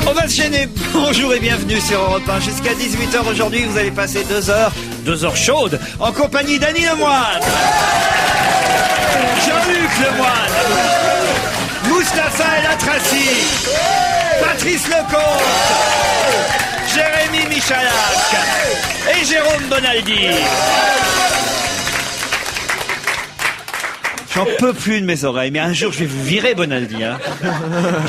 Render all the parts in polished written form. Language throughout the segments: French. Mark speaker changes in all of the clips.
Speaker 1: On va se gêner. Bonjour et bienvenue sur Europe 1. Jusqu'à 18h aujourd'hui, vous allez passer 2 heures chaudes, en compagnie d'Annie Lemoine, Jean-Luc Lemoine, Mustapha El Atrassi, Patrice Lecomte, Jérémy Michalak et Jérôme Bonaldi. J'en peux plus de mes oreilles, mais un jour je vais vous virer, Bonaldi. Hein.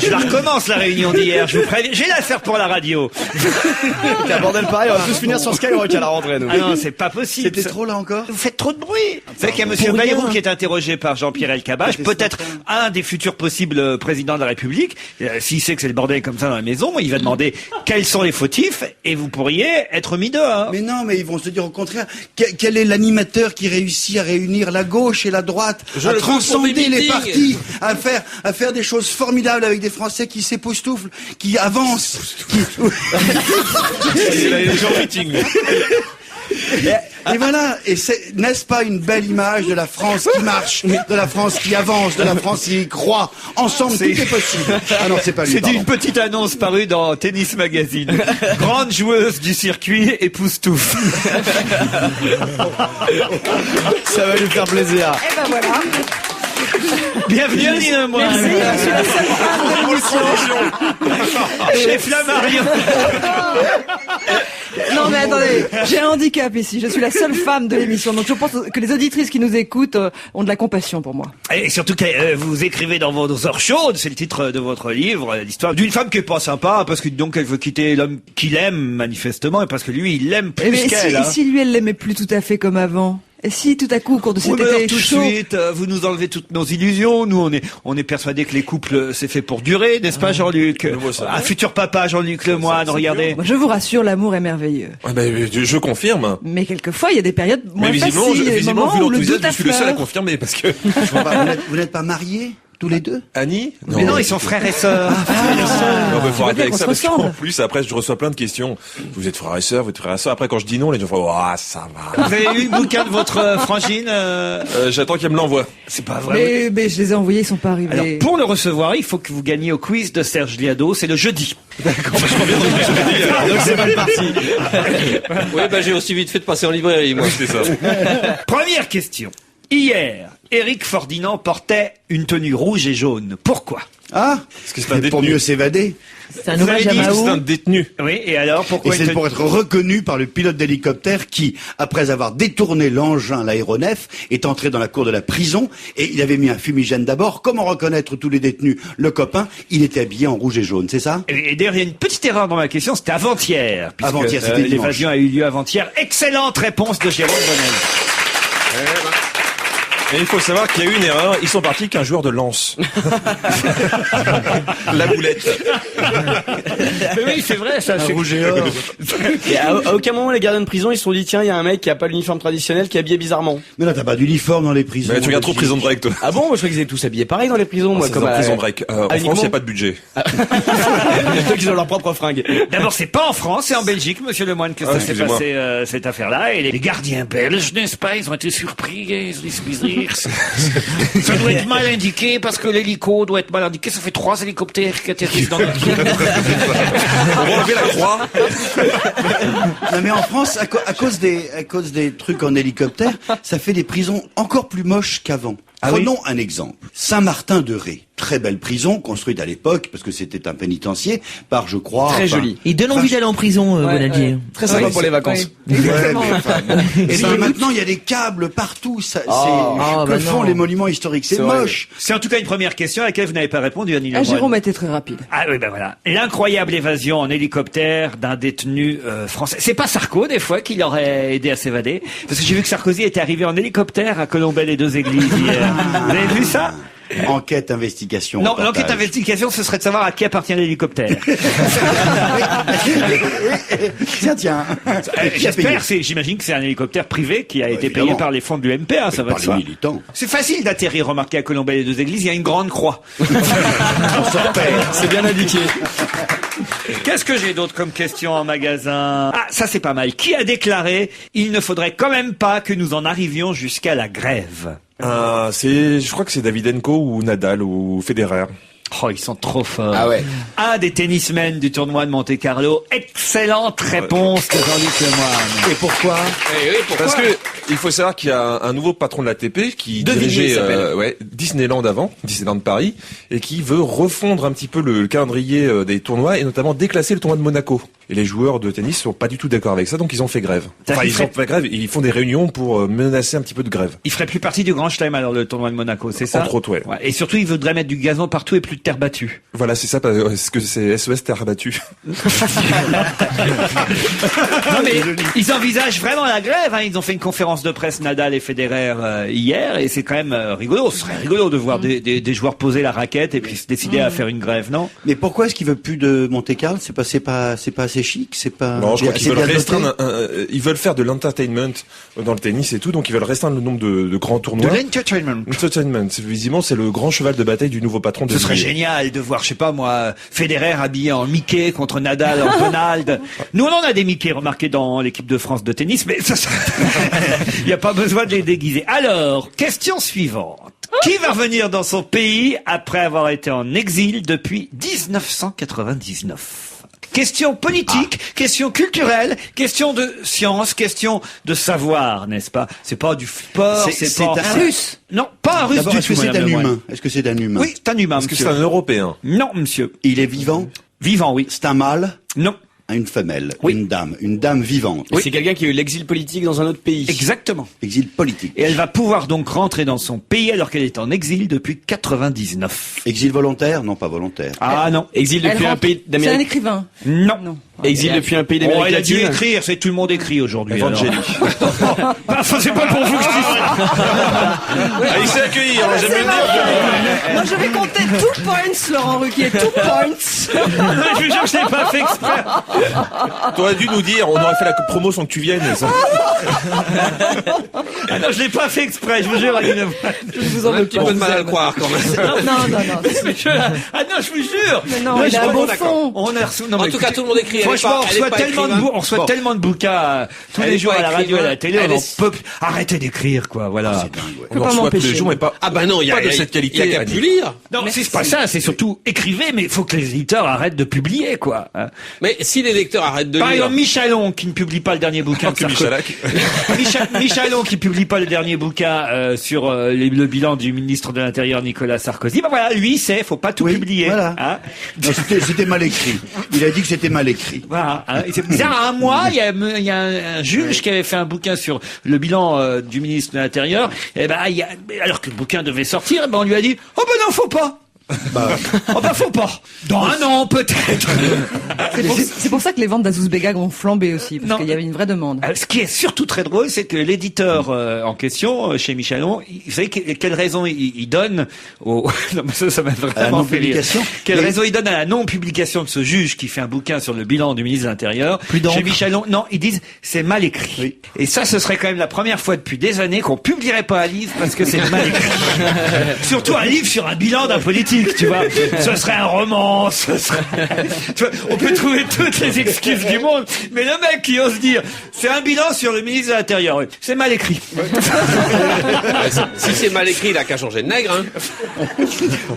Speaker 1: Je la recommence, la réunion d'hier, je vous préviens. J'ai l'affaire pour la radio.
Speaker 2: C'est un bordel pareil, on va tous finir sur Skyrock à la rentrée, nous.
Speaker 1: Ah non, c'est pas possible.
Speaker 2: C'était trop là encore.
Speaker 1: Vous faites trop de bruit. Vous savez qu'il y a monsieur Bayrou qui est interrogé par Jean-Pierre Elkabbach, peut-être un des futurs possibles présidents de la République. S'il sait que c'est le bordel comme ça dans la maison, il va demander quels sont les fautifs et vous pourriez être mis dehors.
Speaker 3: Mais non, mais ils vont se dire au contraire, quel est l'animateur qui réussit à réunir la gauche et la droite, à transcender les partis, à faire des choses formidables avec des Français qui s'époustouflent, qui avancent, Et voilà, et n'est-ce pas une belle image de la France qui marche, de la France qui avance, de la France qui croit. Ensemble, tout est possible. Ah non, c'est pas lui.
Speaker 1: C'était une petite annonce parue dans Tennis Magazine. Grande joueuse du circuit, époustoufle.
Speaker 2: Ça va lui faire plaisir.
Speaker 4: Et ben voilà.
Speaker 1: Bienvenue Annie Lemoine.
Speaker 4: Merci, je suis la seule femme de l'émission.
Speaker 1: Chez Flammarion.
Speaker 4: Non mais attendez, j'ai un handicap ici, je suis la seule femme de l'émission, donc je pense que les auditrices qui nous écoutent ont de la compassion pour moi.
Speaker 1: Et surtout que vous écrivez dans vos heures chaudes, c'est le titre de votre livre, l'histoire d'une femme qui est pas sympa, parce que donc elle veut quitter l'homme qu'il aime manifestement, et parce que lui il l'aime plus qu'elle.
Speaker 4: Et si lui elle l'aimait plus tout à fait comme avant? Et si tout à coup au cours de cet été
Speaker 1: tout de
Speaker 4: chaud,
Speaker 1: suite, vous nous enlevez toutes nos illusions. Nous, on est persuadés que les couples c'est fait pour durer, n'est-ce pas, Jean-Luc? Un futur papa, Jean-Luc Lemoine, regardez.
Speaker 4: je vous rassure, l'amour est merveilleux.
Speaker 5: Ouais, je confirme.
Speaker 4: Mais quelquefois, il y a des périodes moins
Speaker 5: Mais visiblement,
Speaker 4: faciles, des moments
Speaker 5: vu
Speaker 4: où le
Speaker 5: l'enthousiasme,
Speaker 4: doute
Speaker 5: je suis le seul à
Speaker 4: affleure.
Speaker 5: confirmer parce que.
Speaker 3: Vous n'êtes pas mariés tous les deux?
Speaker 5: Annie?
Speaker 1: Mais non, ils sont frères et sœurs.
Speaker 5: Non, mais faut arrêter avec
Speaker 4: qu'on
Speaker 5: ça
Speaker 4: se
Speaker 5: parce qu'en
Speaker 4: ressemble.
Speaker 5: plus après je reçois plein de questions. Vous êtes frères et sœurs, vous êtes frères et sœurs. Après quand je dis non, les gens font ça va.
Speaker 1: Vous avez lu le bouquin de votre frangine
Speaker 5: J'attends qu'elle me l'envoie.
Speaker 1: C'est pas vrai.
Speaker 4: Mais je les ai envoyés, ils sont pas arrivés.
Speaker 1: Alors, pour le recevoir, il faut que vous gagniez au quiz de Serge Liado. C'est le jeudi.
Speaker 2: Donc c'est mal parti.
Speaker 6: Oui, j'ai aussi vite fait de passer en librairie, moi.
Speaker 5: C'est ça.
Speaker 1: Première question. Hier, Éric Fordinand portait une tenue rouge et jaune. Pourquoi?
Speaker 3: Ah,
Speaker 5: Parce que c'est un
Speaker 3: pour
Speaker 5: détenu.
Speaker 3: mieux s'évader.
Speaker 4: C'est un
Speaker 1: Vous
Speaker 4: hommage à
Speaker 1: avez dit que
Speaker 5: C'est un
Speaker 4: Mao.
Speaker 5: détenu.
Speaker 1: Oui, et alors pourquoi
Speaker 3: Et c'est pour être reconnu par le pilote d'hélicoptère qui, après avoir détourné l'engin, l'aéronef, est entré dans la cour de la prison et il avait mis un fumigène d'abord. Comment reconnaître tous les détenus? Le copain, il était habillé en rouge et jaune, c'est ça?
Speaker 1: Et d'ailleurs, il y a une petite erreur dans ma question, c'était avant-hier. puisque,
Speaker 3: Avant-hier, c'était dimanche.
Speaker 1: l'évasion a eu lieu avant-hier. Excellente réponse de Jérôme Bonel.
Speaker 5: Et il faut savoir qu'il y a eu une erreur. Ils sont partis qu'un joueur de lance. La boulette.
Speaker 1: Mais oui, c'est vrai, ça.
Speaker 3: Un rouge et or.
Speaker 6: Et à aucun moment, les gardiens de prison, ils se sont dit, tiens, il y a un mec qui a pas l'uniforme traditionnel, qui est habillé bizarrement.
Speaker 3: Mais là, t'as pas d'uniforme dans les prisons.
Speaker 5: Mais tu regardes trop Prison Break, toi.
Speaker 6: Ah bon? Moi, je croyais qu'ils étaient tous habillés pareil dans les prisons, moi,
Speaker 5: C'est
Speaker 6: comme
Speaker 5: dans
Speaker 6: à
Speaker 5: Prison Break. En France, il n'y a pas de budget.
Speaker 6: Ils ont leurs propres fringues.
Speaker 1: D'abord, c'est pas en France, c'est en Belgique, monsieur Lemoine, que ça s'est
Speaker 5: excusez-moi.
Speaker 1: passé, cette affaire-là. Et les gardiens belges, n'est-ce pas, ils ont été surpris, ils ont dit, ça doit être mal indiqué, parce que l'hélico doit être mal indiqué. Ça fait 3 hélicoptères qui atterrissent dans notre
Speaker 5: On va enlever la croix.
Speaker 3: Non, mais en France, à cause des trucs en hélicoptère, ça fait des prisons encore plus moches qu'avant. Prenons un exemple. Saint-Martin-de-Ré. Très belle prison, construite à l'époque, parce que c'était un pénitencier, par, je crois...
Speaker 6: Très joli.
Speaker 7: Il donne envie d'aller en prison, Bonaldi.
Speaker 6: Très sympa pour les vacances.
Speaker 3: Ouais, et ben maintenant, il y a des câbles partout. Que font les monuments historiques? C'est moche.
Speaker 1: C'est en tout cas une première question à laquelle vous n'avez pas répondu, Annie Lemoine.
Speaker 4: Jérôme a été très rapide.
Speaker 1: Ah oui, ben voilà. L'incroyable évasion en hélicoptère d'un détenu français. C'est pas Sarko, des fois, qui l'aurait aidé à s'évader? Parce que j'ai vu que Sarkozy était arrivé en hélicoptère à Colombelles et 2 Églises hier. Vous avez vu ça?
Speaker 3: Enquête, investigation.
Speaker 1: Non,
Speaker 3: reportage.
Speaker 1: l'enquête investigation, ce serait de savoir à qui appartient l'hélicoptère.
Speaker 3: Tiens.
Speaker 1: J'espère, j'imagine que c'est un hélicoptère privé qui a été payé
Speaker 3: évidemment.
Speaker 1: par les fonds de l'UMP, ça va
Speaker 3: Par
Speaker 1: de
Speaker 3: les
Speaker 1: soi.
Speaker 3: militants.
Speaker 1: C'est facile d'atterrir, remarquez, à Colombelles et 2 Églises, il y a une grande croix.
Speaker 6: C'est bien indiqué.
Speaker 1: Qu'est-ce que j'ai d'autre comme question en magasin? Ah, ça c'est pas mal. Qui a déclaré « Il ne faudrait quand même pas que nous en arrivions jusqu'à la grève »
Speaker 5: Je crois que c'est Davydenko ou Nadal ou Federer.
Speaker 1: Oh, ils sont trop forts.
Speaker 6: Ah ouais.
Speaker 1: Un des tennismen du tournoi de Monte-Carlo. Excellente réponse de Jean-Luc Lemoyne.
Speaker 3: Et pourquoi?
Speaker 5: Parce que il faut savoir qu'il y a un nouveau patron de l'ATP qui
Speaker 6: Devinez,
Speaker 5: dirigeait
Speaker 6: il s'appelle.
Speaker 5: Disneyland avant, Disneyland Paris, et qui veut refondre un petit peu le calendrier des tournois et notamment déclasser le tournoi de Monaco. Et les joueurs de tennis sont pas du tout d'accord avec ça, donc ils ont fait grève. Enfin, ils ont fait grève, ils font des réunions pour menacer un petit peu de grève.
Speaker 1: Il ferait plus partie du Grand Chelem alors le tournoi de Monaco, c'est ça?
Speaker 5: Entre autres, ouais.
Speaker 1: Et surtout, il voudrait mettre du gazon partout et plus de terre battue.
Speaker 5: Voilà, c'est ça, parce que c'est SOS terre battue.
Speaker 1: Non mais ils envisagent vraiment la grève. Hein. Ils ont fait une conférence de presse Nadal et Federer hier et c'est quand même rigolo. Ce serait rigolo de voir des joueurs poser la raquette et puis se décider à faire une grève, non?
Speaker 3: Mais pourquoi est-ce qu'il veut plus de Monte-Carlo? C'est pas assez chic, c'est pas.
Speaker 5: Non, je crois qu'ils veulent
Speaker 3: bien
Speaker 5: restreindre. Ils veulent faire de l'entertainment dans le tennis et tout, donc ils veulent restreindre le nombre de grands tournois.
Speaker 1: De l'entertainment.
Speaker 5: Entertainment, visiblement, c'est le grand cheval de bataille du nouveau patron de.
Speaker 1: Ce serait génial de voir, je sais pas moi, Federer habillé en Mickey contre Nadal en Donald. Nous, on en a des Mickey remarqués dans l'équipe de France de tennis, mais il n'y a pas besoin de les déguiser. Alors, question suivante. Qui va revenir dans son pays après avoir été en exil depuis 1999? Question politique, question culturelle, question de science, question de savoir, n'est-ce pas? C'est pas du sport, c'est pas
Speaker 4: Un russe.
Speaker 1: Non, pas un russe
Speaker 3: D'abord,
Speaker 1: du
Speaker 3: est-ce que
Speaker 1: tout.
Speaker 3: c'est
Speaker 1: Madame
Speaker 3: un
Speaker 1: Lemoyne.
Speaker 3: humain? Est-ce que c'est un humain?
Speaker 1: Oui, c'est un humain,
Speaker 5: Est-ce que
Speaker 1: monsieur.
Speaker 5: c'est un Européen?
Speaker 1: Non, monsieur.
Speaker 3: Il est vivant?
Speaker 1: Vivant, oui.
Speaker 3: C'est un mâle?
Speaker 1: Non.
Speaker 3: Une femelle?
Speaker 1: Oui.
Speaker 3: Une dame vivante?
Speaker 6: Et c'est quelqu'un qui a eu l'exil politique dans un autre pays.
Speaker 1: Exactement.
Speaker 3: Exil politique.
Speaker 1: Et elle va pouvoir donc rentrer dans son pays alors qu'elle est en exil depuis 99.
Speaker 3: Exil volontaire? Non, pas volontaire.
Speaker 1: Ah non.
Speaker 6: Exil
Speaker 4: Elle
Speaker 6: depuis un
Speaker 4: rentre-
Speaker 6: pays
Speaker 4: C'est un
Speaker 6: d'Amérique.
Speaker 4: écrivain.
Speaker 1: Non.
Speaker 4: Non.
Speaker 6: Exil depuis un pays
Speaker 1: Oh,
Speaker 6: d'Amérique
Speaker 1: elle a dû
Speaker 6: latine.
Speaker 1: écrire, c'est tout le monde écrit aujourd'hui.
Speaker 5: Evangélique.
Speaker 1: Enfin, c'est pas pour vous que je dis ça.
Speaker 5: Ah, il sait accueillir, j'aime bien le dire.
Speaker 4: Moi, je vais compter 2 points, Laurent Ruquier. 2 points.
Speaker 1: Je vous jure que je l'ai pas fait exprès.
Speaker 5: T'aurais dû nous dire, on aurait fait la promo sans que tu viennes. Ça.
Speaker 1: Ah non, je l'ai pas fait exprès, je vous jure.
Speaker 4: Je vous en veux pas.
Speaker 6: peu de mal à le croire quand même.
Speaker 4: Non.
Speaker 1: Ah non, je vous jure.
Speaker 4: Mais non,
Speaker 1: Moi,
Speaker 4: il
Speaker 1: je
Speaker 4: a un
Speaker 1: crois-
Speaker 4: beau fond.
Speaker 1: On a reçu, non,
Speaker 8: En
Speaker 1: mais
Speaker 8: tout cas,
Speaker 1: écoutez,
Speaker 8: tout le monde écrit.
Speaker 1: Franchement, on reçoit tellement de bouquins tous
Speaker 8: Elle
Speaker 1: les
Speaker 8: est
Speaker 1: jours
Speaker 8: pas
Speaker 1: à la radio et à la télé,
Speaker 8: écrivaine.
Speaker 1: on en peut plus. Arrêtez d'écrire, quoi, voilà.
Speaker 5: On en
Speaker 4: pas
Speaker 5: reçoit tous
Speaker 4: m'empêcher.
Speaker 5: les jours, mais pas.
Speaker 8: Ah bah non, il y a
Speaker 5: pas de cette qualité.
Speaker 8: Il y a qu'à plus lire.
Speaker 1: Non, c'est pas ça, c'est surtout écrivez, mais il faut que les éditeurs arrêtent de publier, quoi. hein.
Speaker 8: Mais si les lecteurs arrêtent de
Speaker 1: Par
Speaker 8: lire.
Speaker 1: exemple, Michalon, qui ne publie pas le dernier bouquin de
Speaker 5: Que
Speaker 1: Sarkozy.
Speaker 5: Michalak.
Speaker 1: Michalon, qui publie pas le dernier bouquin sur le bilan du ministre de l'Intérieur Nicolas Sarkozy. Ben voilà, lui, faut pas tout
Speaker 3: Oui,
Speaker 1: publier.
Speaker 3: voilà.
Speaker 1: Hein.
Speaker 3: Non, c'était mal écrit. Il a dit que c'était mal écrit.
Speaker 1: Voilà. Hein. Et c'est bizarre, un mois, il y a un juge qui avait fait un bouquin sur le bilan du ministre de l'Intérieur. Et ben, alors que le bouquin devait sortir, eh ben, on lui a dit, oh ben non, faut pas. Oh ben faut pas. Dans un an peut-être.
Speaker 4: C'est pour ça que les ventes d'Azouz Begag ont flambé aussi, parce
Speaker 1: Non.
Speaker 4: qu'il y avait une vraie demande.
Speaker 1: Ce qui est surtout très drôle, c'est que l'éditeur en question, chez Michalon, vous savez quelle raison il donne au... Non, mais ça m'a vraiment fait rire.
Speaker 3: non-publication.
Speaker 1: Quelle raison il donne à la non-publication de ce juge qui fait un bouquin sur le bilan du ministre de l'Intérieur? Chez Michalon, non, ils disent c'est mal écrit.
Speaker 3: Oui.
Speaker 1: Et ça, ce serait quand même la première fois depuis des années qu'on publierait pas un livre parce que c'est mal écrit. Surtout un livre sur un bilan d'un politique. Tu vois, ce serait un roman, tu vois, on peut trouver toutes les excuses du monde, mais le mec qui ose dire, c'est un bilan sur le ministre de l'Intérieur, oui, c'est mal écrit.
Speaker 8: Si c'est mal écrit, il a qu'à changer de nègre. Hein.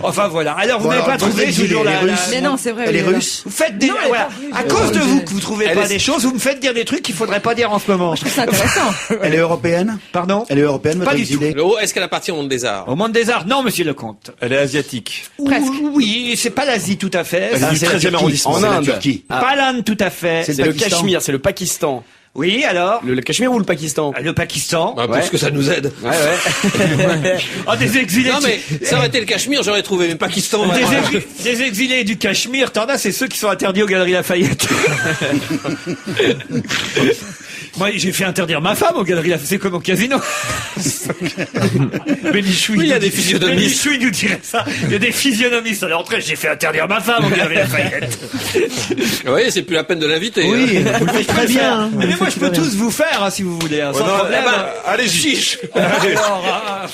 Speaker 1: Enfin voilà. Alors vous
Speaker 3: Voilà,
Speaker 1: n'avez pas
Speaker 3: vous
Speaker 1: trouvé
Speaker 3: exilez
Speaker 1: toujours
Speaker 3: les
Speaker 1: la...
Speaker 3: Russes.
Speaker 4: Mais non, c'est vrai.
Speaker 3: Elle est
Speaker 4: il là.
Speaker 3: russe?
Speaker 1: Vous faites des...
Speaker 4: Non, elle est
Speaker 1: voilà.
Speaker 4: pas russe.
Speaker 1: À cause de vous que vous trouvez
Speaker 8: Elle
Speaker 1: pas
Speaker 8: est-
Speaker 1: des choses, vous me faites dire des trucs qu'il faudrait pas dire en ce moment.
Speaker 4: C'est intéressant.
Speaker 3: Elle est européenne?
Speaker 1: Pardon?
Speaker 3: Elle est européenne,
Speaker 1: Pas
Speaker 3: votre
Speaker 1: du
Speaker 3: exilée?
Speaker 8: Est-ce qu'elle appartient au monde des arts?
Speaker 1: Au monde des arts? Non, monsieur Lecomte.
Speaker 5: Elle est asiatique.
Speaker 4: Presque.
Speaker 1: Oui, c'est pas l'Asie tout à fait.
Speaker 5: Elle est du
Speaker 3: c'est la
Speaker 5: 13e
Speaker 3: Turquie.
Speaker 5: arrondissement.
Speaker 6: En
Speaker 3: C'est la
Speaker 6: Inde.
Speaker 3: Turquie.
Speaker 1: Pas l'Inde tout à fait.
Speaker 6: C'est le
Speaker 3: Pakistan.
Speaker 6: Cachemire, c'est le Pakistan.
Speaker 1: Oui, alors?
Speaker 6: Le Cachemire ou le Pakistan?
Speaker 1: Le Pakistan.
Speaker 8: Bah, pour ce que ça nous aide.
Speaker 6: Ouais, ouais.
Speaker 1: Oh, des exilés.
Speaker 8: Non mais ça aurait été le Cachemire, j'aurais trouvé. Mais Pakistan, vraiment.
Speaker 1: Des exilés du Cachemire, t'en as, c'est ceux qui sont interdits aux Galeries Lafayette. Moi, j'ai fait interdire ma femme aux Galeries Lafayette. C'est comme au casino. Bénichoui.
Speaker 8: Oui, il y a des physionomistes.
Speaker 1: Bénichoui nous dirait ça. Il y a des physionomistes à l'entrée. J'ai fait interdire ma femme aux Galeries Lafayette.
Speaker 8: Vous voyez, c'est plus la peine de l'inviter.
Speaker 3: Oui,
Speaker 8: hein.
Speaker 3: vous le faites très bien. hein.
Speaker 1: Mais moi, je peux tous vous faire, hein, si vous voulez, hein, sans
Speaker 5: non,
Speaker 1: problème.
Speaker 5: eh ben, allez-y.
Speaker 1: Alors,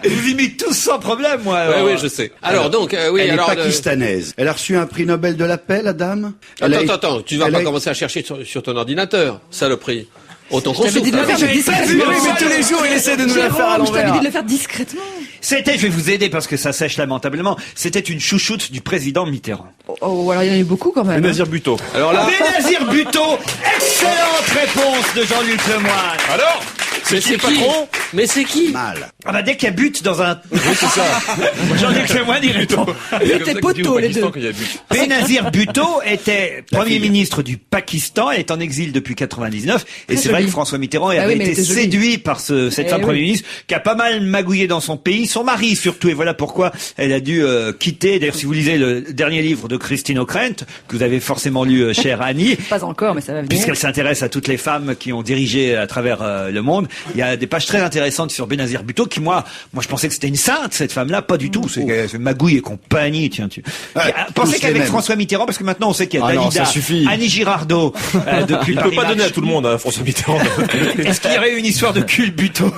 Speaker 1: je vous imite tous sans problème, moi.
Speaker 8: Oui,
Speaker 1: alors.
Speaker 8: oui, je sais. Alors donc, oui,
Speaker 3: Elle est
Speaker 8: alors.
Speaker 3: pakistanaise. Elle a reçu un prix Nobel de la paix, la dame? Elle a-
Speaker 8: Attends, tu vas
Speaker 3: elle
Speaker 8: pas
Speaker 3: a-
Speaker 8: commencer à chercher sur ton ordinateur, saloperie. Autant
Speaker 4: Je
Speaker 8: qu'on
Speaker 4: t'avais dit de le
Speaker 8: souffre.
Speaker 4: faire, mais discrètement.
Speaker 6: Oui, mais tous les jours, il essaie de nous la faire à
Speaker 4: Jérôme, je t'avais
Speaker 6: l'envers.
Speaker 4: dit de le faire discrètement.
Speaker 1: C'était, je vais vous aider parce que ça sèche lamentablement, c'était une chouchoute du président Mitterrand.
Speaker 4: Oh, alors il y en a eu beaucoup quand même.
Speaker 5: Benazir Bhutto.
Speaker 8: Alors là,
Speaker 1: Benazir Bhutto, excellente réponse de Jean-Luc Lemoyne.
Speaker 5: Alors
Speaker 8: mais c'est qui? Mais c'est qui?
Speaker 3: Mal.
Speaker 1: Ah bah dès qu'il y a but dans un...
Speaker 5: c'est ça.
Speaker 1: Jean-Luc Lemoyne, il répond.
Speaker 4: But et poteau, les deux.
Speaker 5: Qu'il y a but.
Speaker 1: Benazir Bhutto était Premier ministre du Pakistan, elle est en exil depuis 99, et
Speaker 4: Très
Speaker 1: c'est vrai
Speaker 4: joli.
Speaker 1: que François Mitterrand
Speaker 4: Ah
Speaker 1: avait
Speaker 4: oui, mais
Speaker 1: été
Speaker 4: elle était jolie.
Speaker 1: séduit par cette
Speaker 4: Eh
Speaker 1: femme
Speaker 4: oui.
Speaker 1: Premier ministre, qui a pas mal magouillé dans son pays, son mari surtout, et voilà pourquoi elle a dû quitter. D'ailleurs, si vous lisez le dernier livre de Christine O'Krent, que vous avez forcément lu, chère Annie,
Speaker 4: Pas encore, mais ça va venir.
Speaker 1: puisqu'elle s'intéresse à toutes les femmes qui ont dirigé à travers le monde. Il y a des pages très intéressantes sur Benazir Bhutto qui, moi je pensais que c'était une sainte, cette femme-là, pas du tout. C'est magouille et compagnie, tiens. Pensez
Speaker 3: tous les
Speaker 1: qu'avec
Speaker 3: mêmes.
Speaker 1: François Mitterrand, parce que maintenant on sait qu'il y a
Speaker 6: Ah non,
Speaker 1: Dalida,
Speaker 6: ça suffit.
Speaker 1: Annie Girardot, depuis
Speaker 5: Il peut
Speaker 1: Paris
Speaker 5: pas donner à
Speaker 1: Match.
Speaker 5: tout le monde, hein, François Mitterrand.
Speaker 1: Est-ce qu'il y aurait eu une histoire de cul Bhutto?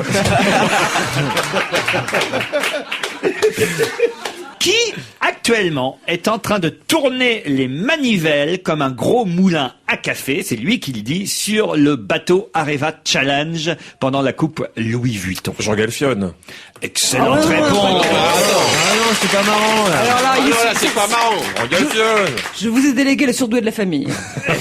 Speaker 1: Qui, actuellement, est en train de tourner les manivelles comme un gros moulin à café, c'est lui qui le dit, sur le bateau Areva Challenge pendant la coupe Louis Vuitton.
Speaker 5: Jean Galfionne.
Speaker 1: Excellente réponse.
Speaker 7: Ah non, c'est pas marrant, là.
Speaker 4: Alors là,
Speaker 8: Ah non, là, c'est pas marrant.
Speaker 5: Jean Galfionne.
Speaker 4: je vous ai délégué le surdoué de la famille.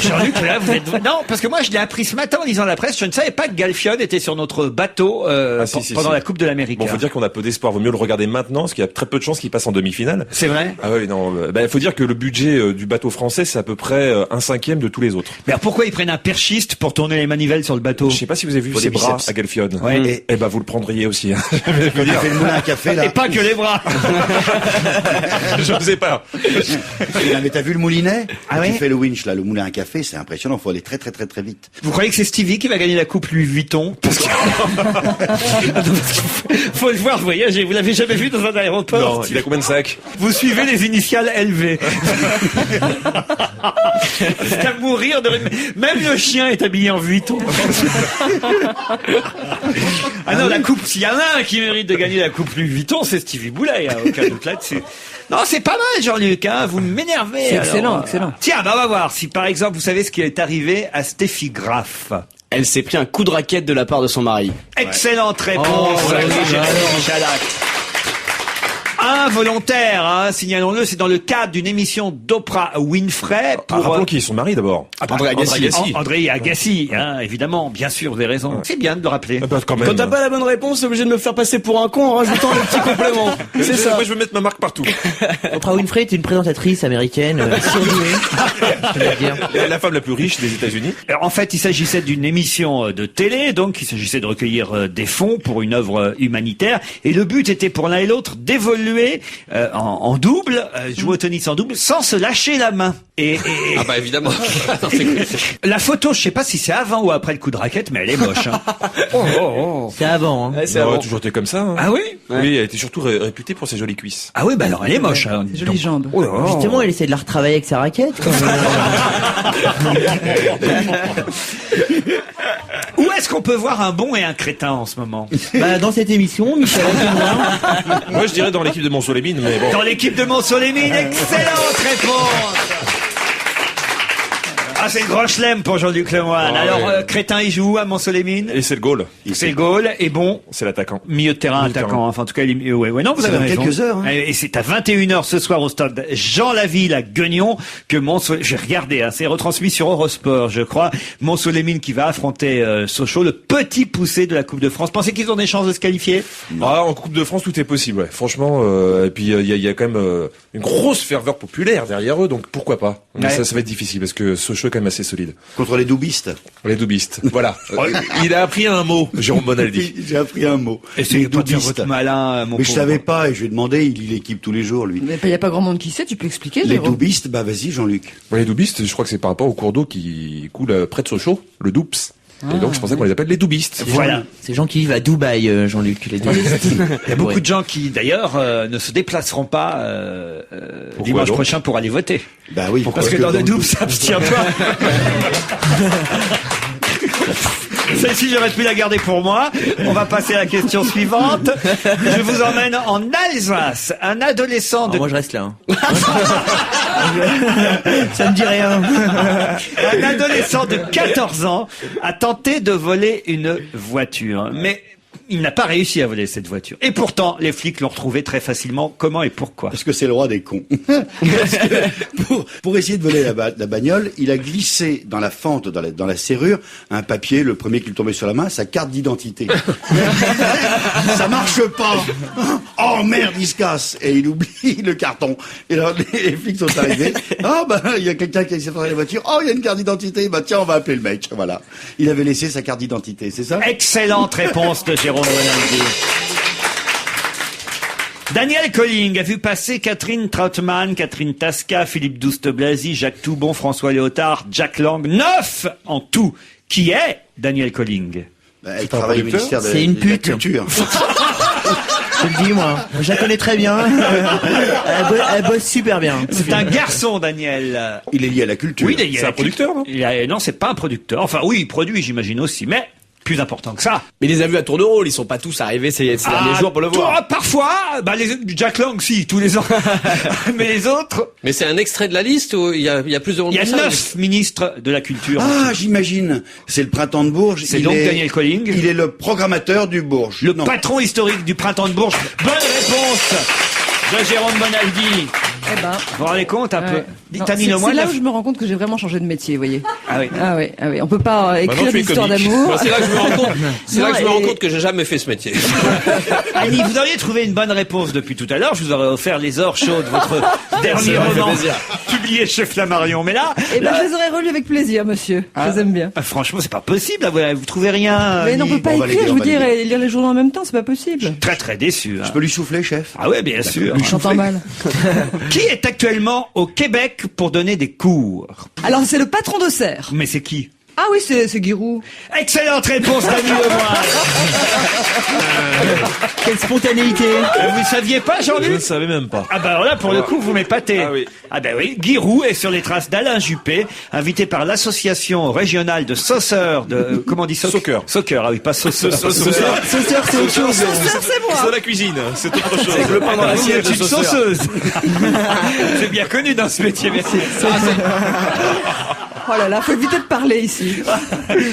Speaker 1: Jean-Luc, là, vous êtes... Non, parce que moi, je l'ai appris ce matin en lisant la presse. Je ne savais pas que Galfionne était sur notre bateau
Speaker 5: Si,
Speaker 1: pendant
Speaker 5: si.
Speaker 1: la Coupe de l'Amérique.
Speaker 5: Bon, faut dire qu'on a peu d'espoir. Vaut mieux le regarder maintenant, parce qu'il y a très peu de chances qu'il passe en demi-finale.
Speaker 1: C'est vrai.
Speaker 5: Ah oui, non. Faut dire que le budget du bateau français, c'est à peu près 1/5 de tous les autres.
Speaker 1: Mais alors pourquoi ils prennent un perchiste pour tourner les manivelles sur le bateau?
Speaker 5: Je sais pas si vous avez vu
Speaker 3: Pour
Speaker 5: ses
Speaker 3: les
Speaker 5: bras
Speaker 3: biceps.
Speaker 5: à Galfionne.
Speaker 1: Ouais.
Speaker 5: Eh ben, vous le prendriez aussi. Hein.
Speaker 3: Quand il fait le moulin à café, là.
Speaker 1: Et pas que les bras.
Speaker 5: Je ne sais pas.
Speaker 3: Non, mais t'as vu le moulinet?
Speaker 1: Ah
Speaker 3: Quand
Speaker 1: ouais
Speaker 3: il fait le winch, là, le moulin à café, c'est impressionnant. Faut aller très, très, très, très vite.
Speaker 1: Vous croyez que c'est Stevie qui va gagner la coupe Louis Vuitton? Parce que... Faut le voir voyager. Vous l'avez jamais vu dans un aéroport?
Speaker 5: Non, il a combien de sacs?
Speaker 1: Vous suivez les initiales LV. C'est à mourir de... Même le chien est habillé en Vuitton. Ah non, la coupe, s'il y en a un qui mérite de gagner la coupe Louis Vuitton, c'est Stevie Boulet, hein, aucun doute là-dessus. Non, c'est pas mal, Jean-Luc, hein, vous m'énervez.
Speaker 4: C'est
Speaker 1: alors.
Speaker 4: excellent, excellent.
Speaker 1: Tiens, bah, on va voir si, par exemple, vous savez ce qui est arrivé à Steffi Graf.
Speaker 6: Elle s'est pris un coup de raquette de la part de son mari.
Speaker 1: Excellente réponse,
Speaker 7: Oh, ouais,
Speaker 1: Jérémy Michalak. Involontaire, hein, signalons-le, c'est dans le cadre d'une émission d'Oprah Winfrey pour...
Speaker 5: Rappelons qui est son mari d'abord.
Speaker 6: André Agassi.
Speaker 1: André Agassi, hein, évidemment, bien sûr, vous avez raison. C'est bien de le rappeler.
Speaker 5: Ah bah, quand même.
Speaker 6: Quand t'as pas la bonne réponse, t'es obligé de me faire passer pour un con en rajoutant le petit complément. C'est ça.
Speaker 5: Moi, je veux mettre ma marque partout.
Speaker 7: Oprah Winfrey est une présentatrice américaine surdouée. Je veux dire.
Speaker 5: La femme la plus riche des États-Unis.
Speaker 1: Alors, en fait, il s'agissait d'une émission de télé, donc il s'agissait de recueillir des fonds pour une œuvre humanitaire, et le but était pour l'un et l'autre d'évoluer en double, jouer au tennis en double, sans se lâcher la main. Et
Speaker 8: Ah bah évidemment. Attends, c'est-
Speaker 1: la photo, je sais pas si c'est avant ou après le coup de raquette, mais elle est moche. Hein.
Speaker 7: C'est avant, hein.
Speaker 6: Ouais, c'est
Speaker 5: Elle
Speaker 6: avant.
Speaker 5: a toujours été comme ça. Hein.
Speaker 1: Ah oui?
Speaker 5: Oui, elle était surtout réputée pour ses jolies cuisses.
Speaker 1: Ah oui, bah alors elle est moche. Hein, dis
Speaker 4: Jolies
Speaker 1: donc.
Speaker 4: jambes.
Speaker 1: Oh là là.
Speaker 7: Justement, elle essaie de la retravailler avec sa raquette. Quand
Speaker 1: Où est-ce qu'on peut voir un bon et un crétin en ce moment?
Speaker 7: bah, dans cette émission, Michel Aguilar.
Speaker 5: Moi, je dirais dans l'équipe de Montsolémine, mais bon.
Speaker 1: Dans l'équipe de Montsolémine, excellente réponse. Ah, c'est le grand chelem pour Jean-Luc Lemoyne.
Speaker 5: Ah,
Speaker 1: Alors,
Speaker 5: ouais.
Speaker 1: Crétin, il joue où à Montsolémine?
Speaker 5: Et c'est le goal.
Speaker 1: C'est le goal, et bon,
Speaker 5: C'est l'attaquant.
Speaker 1: milieu de terrain,
Speaker 5: Milieu de
Speaker 1: attaquant.
Speaker 5: terrain.
Speaker 1: Enfin, en tout cas, ouais, non, vous
Speaker 3: C'est
Speaker 1: avez
Speaker 3: dans
Speaker 1: raison.
Speaker 3: quelques heures, hein.
Speaker 1: Et c'est à 21h ce soir au stade Jean Laville à Guignon que j'ai regardé, hein, c'est retransmis sur Eurosport, je crois. Montsolémine qui va affronter Sochaux, le petit poussé de la Coupe de France. Pensez qu'ils ont des chances de se qualifier?
Speaker 5: Ah, en Coupe de France, tout est possible, ouais. Franchement, et puis il y a quand même une grosse ferveur populaire derrière eux, donc pourquoi pas. Mais
Speaker 1: Ouais.
Speaker 5: ça va être difficile parce que Sochaux est quand même assez solide.
Speaker 3: Contre les doubistes.
Speaker 5: Les doubistes. Voilà. Il a appris un mot, Jérôme Bonaldi.
Speaker 3: J'ai appris un mot.
Speaker 1: Et c'est
Speaker 3: Les
Speaker 1: pas dire
Speaker 3: doubistes.
Speaker 1: votre malin, mon
Speaker 3: Mais je
Speaker 1: pauvre.
Speaker 3: savais pas, et je lui ai demandé, il lit l'équipe tous les jours, lui.
Speaker 4: Mais il y a pas grand monde qui sait, tu peux expliquer,
Speaker 3: Les
Speaker 4: Jérôme?
Speaker 3: doubistes, bah vas-y, Jean-Luc.
Speaker 5: Les doubistes, je crois que c'est par rapport au cours d'eau qui coule près de Sochaux, le Doups. Et donc, c'est pour ça qu'on les appelle les doubistes.
Speaker 1: Voilà.
Speaker 7: Ces gens qui vivent à Dubaï, Jean-Luc. Les deux.
Speaker 1: Il y a beaucoup de gens qui, d'ailleurs, ne se déplaceront pas dimanche
Speaker 5: donc
Speaker 1: prochain pour aller voter.
Speaker 3: Bah oui.
Speaker 1: Parce que dans le double, ça abstient pas. Celle-ci, j'aurais pu la garder pour moi. On va passer à la question suivante. Je vous emmène en Alsace. Un adolescent de...
Speaker 7: Moi, je reste là. Hein. Ça me dit rien.
Speaker 1: Un adolescent de 14 ans a tenté de voler une voiture. Mais il n'a pas réussi à voler cette voiture. Et pourtant, les flics l'ont retrouvé très facilement. Comment et pourquoi?
Speaker 3: Parce que c'est le roi des cons. Parce que pour essayer de voler la bagnole, il a glissé dans la fente, dans la serrure, un papier, le premier qui lui tombait sur la main, sa carte d'identité. Ça marche pas. Oh merde, il se casse. Et il oublie le carton. Et alors, les flics sont arrivés. Oh bah, il y a quelqu'un qui a essayé de faire la voiture. Oh, il y a une carte d'identité. Bah tiens, on va appeler le mec. Voilà. Il avait laissé sa carte d'identité, c'est ça?
Speaker 1: Excellente réponse de Jérôme Bonaldi. Daniel Colling a vu passer Catherine Trautmann, Catherine Tasca, Philippe Douste-Blazy, Jacques Toubon, François Léotard, Jack Lang. 9 en tout. Qui est Daniel Colling?
Speaker 3: Elle travaille au ministère de la Culture.
Speaker 7: Je le dis, moi. Je la connais très bien. Elle bosse super bien.
Speaker 1: C'est un garçon, Daniel.
Speaker 3: Il est lié à la culture.
Speaker 1: Oui, il est lié à
Speaker 5: C'est
Speaker 1: la
Speaker 5: un producteur, non?
Speaker 1: Non, c'est pas un producteur. Enfin, oui, il produit, j'imagine aussi, mais plus important que ça.
Speaker 6: Mais il les a vus à tour de rôle, ils sont pas tous arrivés ces derniers jours pour le voir.
Speaker 1: Parfois, Jack Lang, si, tous les ans. Mais les autres...
Speaker 8: Mais c'est un extrait de la liste ou il y a plus de monde?
Speaker 1: Il y a
Speaker 8: que ça,
Speaker 1: 9 ministres de la culture.
Speaker 3: Ah, j'imagine. C'est le printemps de Bourges.
Speaker 1: C'est donc Daniel Colling.
Speaker 3: Il est le programmateur du Bourges.
Speaker 1: Le patron historique du printemps de Bourges. Bonne réponse de Jérôme Bonaldi.
Speaker 4: Eh ben.
Speaker 1: Vous vous rendez compte un peu?
Speaker 4: Non,
Speaker 1: Termine-moi
Speaker 4: c'est là où je me rends compte que j'ai vraiment changé de métier, vous voyez.
Speaker 1: Ah oui.
Speaker 4: Ah oui. On peut pas écrire
Speaker 5: tu
Speaker 4: des
Speaker 5: es
Speaker 4: histoires
Speaker 5: comique.
Speaker 4: d'amour.
Speaker 8: Moi, c'est là que je me rends compte. C'est
Speaker 4: Non,
Speaker 8: là que je me rends
Speaker 4: et-
Speaker 8: compte que j'ai jamais fait ce métier.
Speaker 1: Annie, vous auriez trouvé une bonne réponse depuis tout à l'heure. Je vous aurais offert Les Heures Chaudes, votre dernier roman publié chez Flammarion. Mais là,
Speaker 4: Eh ben, je les aurais relus avec plaisir, monsieur. Je les aime bien.
Speaker 1: franchement, c'est pas possible. Là, vous trouvez rien.
Speaker 4: Mais non, on
Speaker 1: Annie.
Speaker 4: peut pas
Speaker 3: on va les
Speaker 4: écrire, je
Speaker 3: lire,
Speaker 4: vous
Speaker 3: on va
Speaker 4: dire,
Speaker 3: les
Speaker 4: et lire les journaux en même temps, c'est pas possible.
Speaker 1: Très très déçu. Hein.
Speaker 3: Je peux lui souffler, chef?
Speaker 1: Ah ouais, bien sûr.
Speaker 4: J'entends mal.
Speaker 1: Qui est actuellement au Québec pour donner des cours?
Speaker 4: Alors, c'est le patron d'Auxerre.
Speaker 1: Mais c'est qui?
Speaker 4: Ah oui, c'est Giroud.
Speaker 1: Excellente réponse, Dany Lemoine.
Speaker 7: Quelle spontanéité.
Speaker 1: Vous saviez pas,
Speaker 5: Je
Speaker 1: Jean-Luc?
Speaker 5: ne savais même pas.
Speaker 1: Ah ben alors là, pour le coup, vous m'épatez.
Speaker 5: Ah oui.
Speaker 1: Ah ben oui, Giroud est sur les traces d'Alain Juppé, invité par l'association régionale de sauceurs de... Comment on dit
Speaker 5: Soccer.
Speaker 1: Soccer, ah oui, pas sauceur.
Speaker 7: Sauceur, c'est autre chose.
Speaker 4: C'est moi.
Speaker 5: C'est la cuisine, c'est autre chose.
Speaker 6: Le pain dans
Speaker 1: Ah, vous
Speaker 6: l'assiette
Speaker 1: êtes
Speaker 6: de
Speaker 1: une
Speaker 6: sauceur.
Speaker 1: sauceuse. C'est bien connu dans ce métier, merci.
Speaker 4: Oh là là, faut éviter de parler ici.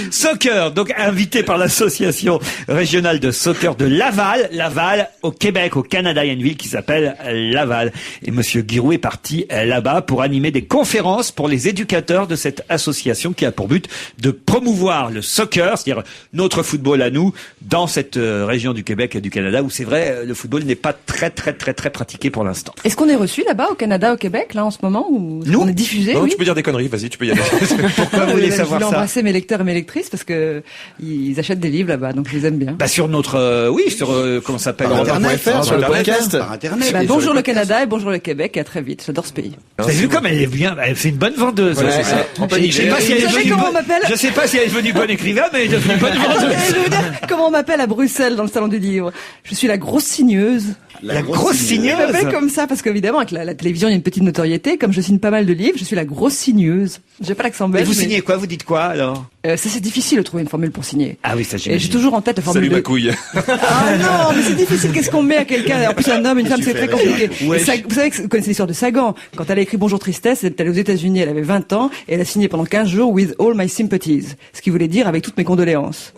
Speaker 1: Soccer, donc invité par l'association régionale de soccer de Laval, au Québec, au Canada, il y a une ville qui s'appelle Laval. Et monsieur Giroud est parti là-bas pour animer des conférences pour les éducateurs de cette association qui a pour but de promouvoir le soccer, c'est-à-dire notre football à nous, dans cette région du Québec et du Canada où c'est vrai, le football n'est pas très pratiqué pour l'instant.
Speaker 4: Est-ce qu'on est reçu là-bas au Canada, au Québec, là en ce moment, ou
Speaker 1: Nous
Speaker 4: on est diffusé?
Speaker 5: Non,
Speaker 4: Oui.
Speaker 5: tu peux dire des conneries, vas-y, tu peux y aller.
Speaker 1: Pourquoi vous voulez
Speaker 4: Je
Speaker 1: savoir
Speaker 4: voulais
Speaker 1: ça?
Speaker 4: embrasser mes lecteurs et mes lectrices parce que ils achètent des livres là-bas, donc je les aime bien.
Speaker 1: Bah sur notre, sur comment ça s'appelle?
Speaker 3: Par Internet,
Speaker 6: sur le podcast.
Speaker 3: Par Internet.
Speaker 4: Bah,
Speaker 3: Et
Speaker 4: bonjour
Speaker 3: sur
Speaker 4: le Canada et bonjour le Québec, et à très vite. J'adore ce pays.
Speaker 1: Vous avez vu comme elle est bien, elle fait une bonne vendeuse.
Speaker 6: Ouais,
Speaker 1: c'est ça.
Speaker 6: on peut
Speaker 1: Je
Speaker 6: dire.
Speaker 1: sais pas si elle est
Speaker 4: Vous savez
Speaker 1: devenue
Speaker 4: comment on
Speaker 1: bonne-
Speaker 4: m'appelle
Speaker 1: je sais pas si elle est devenue bonne écrivain, mais elle est devenue bonne vendeuse.
Speaker 4: Je veux dire, comment on m'appelle à Bruxelles dans le salon du livre? Je suis la grosse signeuse.
Speaker 1: La grosse
Speaker 4: On
Speaker 1: signeuse.
Speaker 4: m'appelle comme ça parce qu'évidemment avec la télévision il y a une petite notoriété. Comme je signe pas mal de livres, je suis la grosse signeuse. J'ai pas l'accent
Speaker 1: Et
Speaker 4: belge.
Speaker 1: vous
Speaker 4: mais-
Speaker 1: signez quoi? Vous dites quoi alors?
Speaker 4: Ça c'est difficile de trouver une formule pour signer.
Speaker 1: Ah oui, ça
Speaker 4: Et
Speaker 1: j'imagine.
Speaker 4: j'ai toujours en tête la formule
Speaker 5: Salut
Speaker 4: de...
Speaker 5: ma couille.
Speaker 4: Ah non, mais c'est difficile. Qu'est-ce qu'on met à quelqu'un? En plus, un homme, une femme, c'est très compliqué.
Speaker 1: Ouais.
Speaker 4: Et vous savez que vous connaissez l'histoire de Sagan. Quand elle a écrit Bonjour Tristesse, elle est allée aux États-Unis, elle avait 20 ans, et elle a signé pendant 15 jours With all my sympathies. Ce qui voulait dire avec toutes mes condoléances.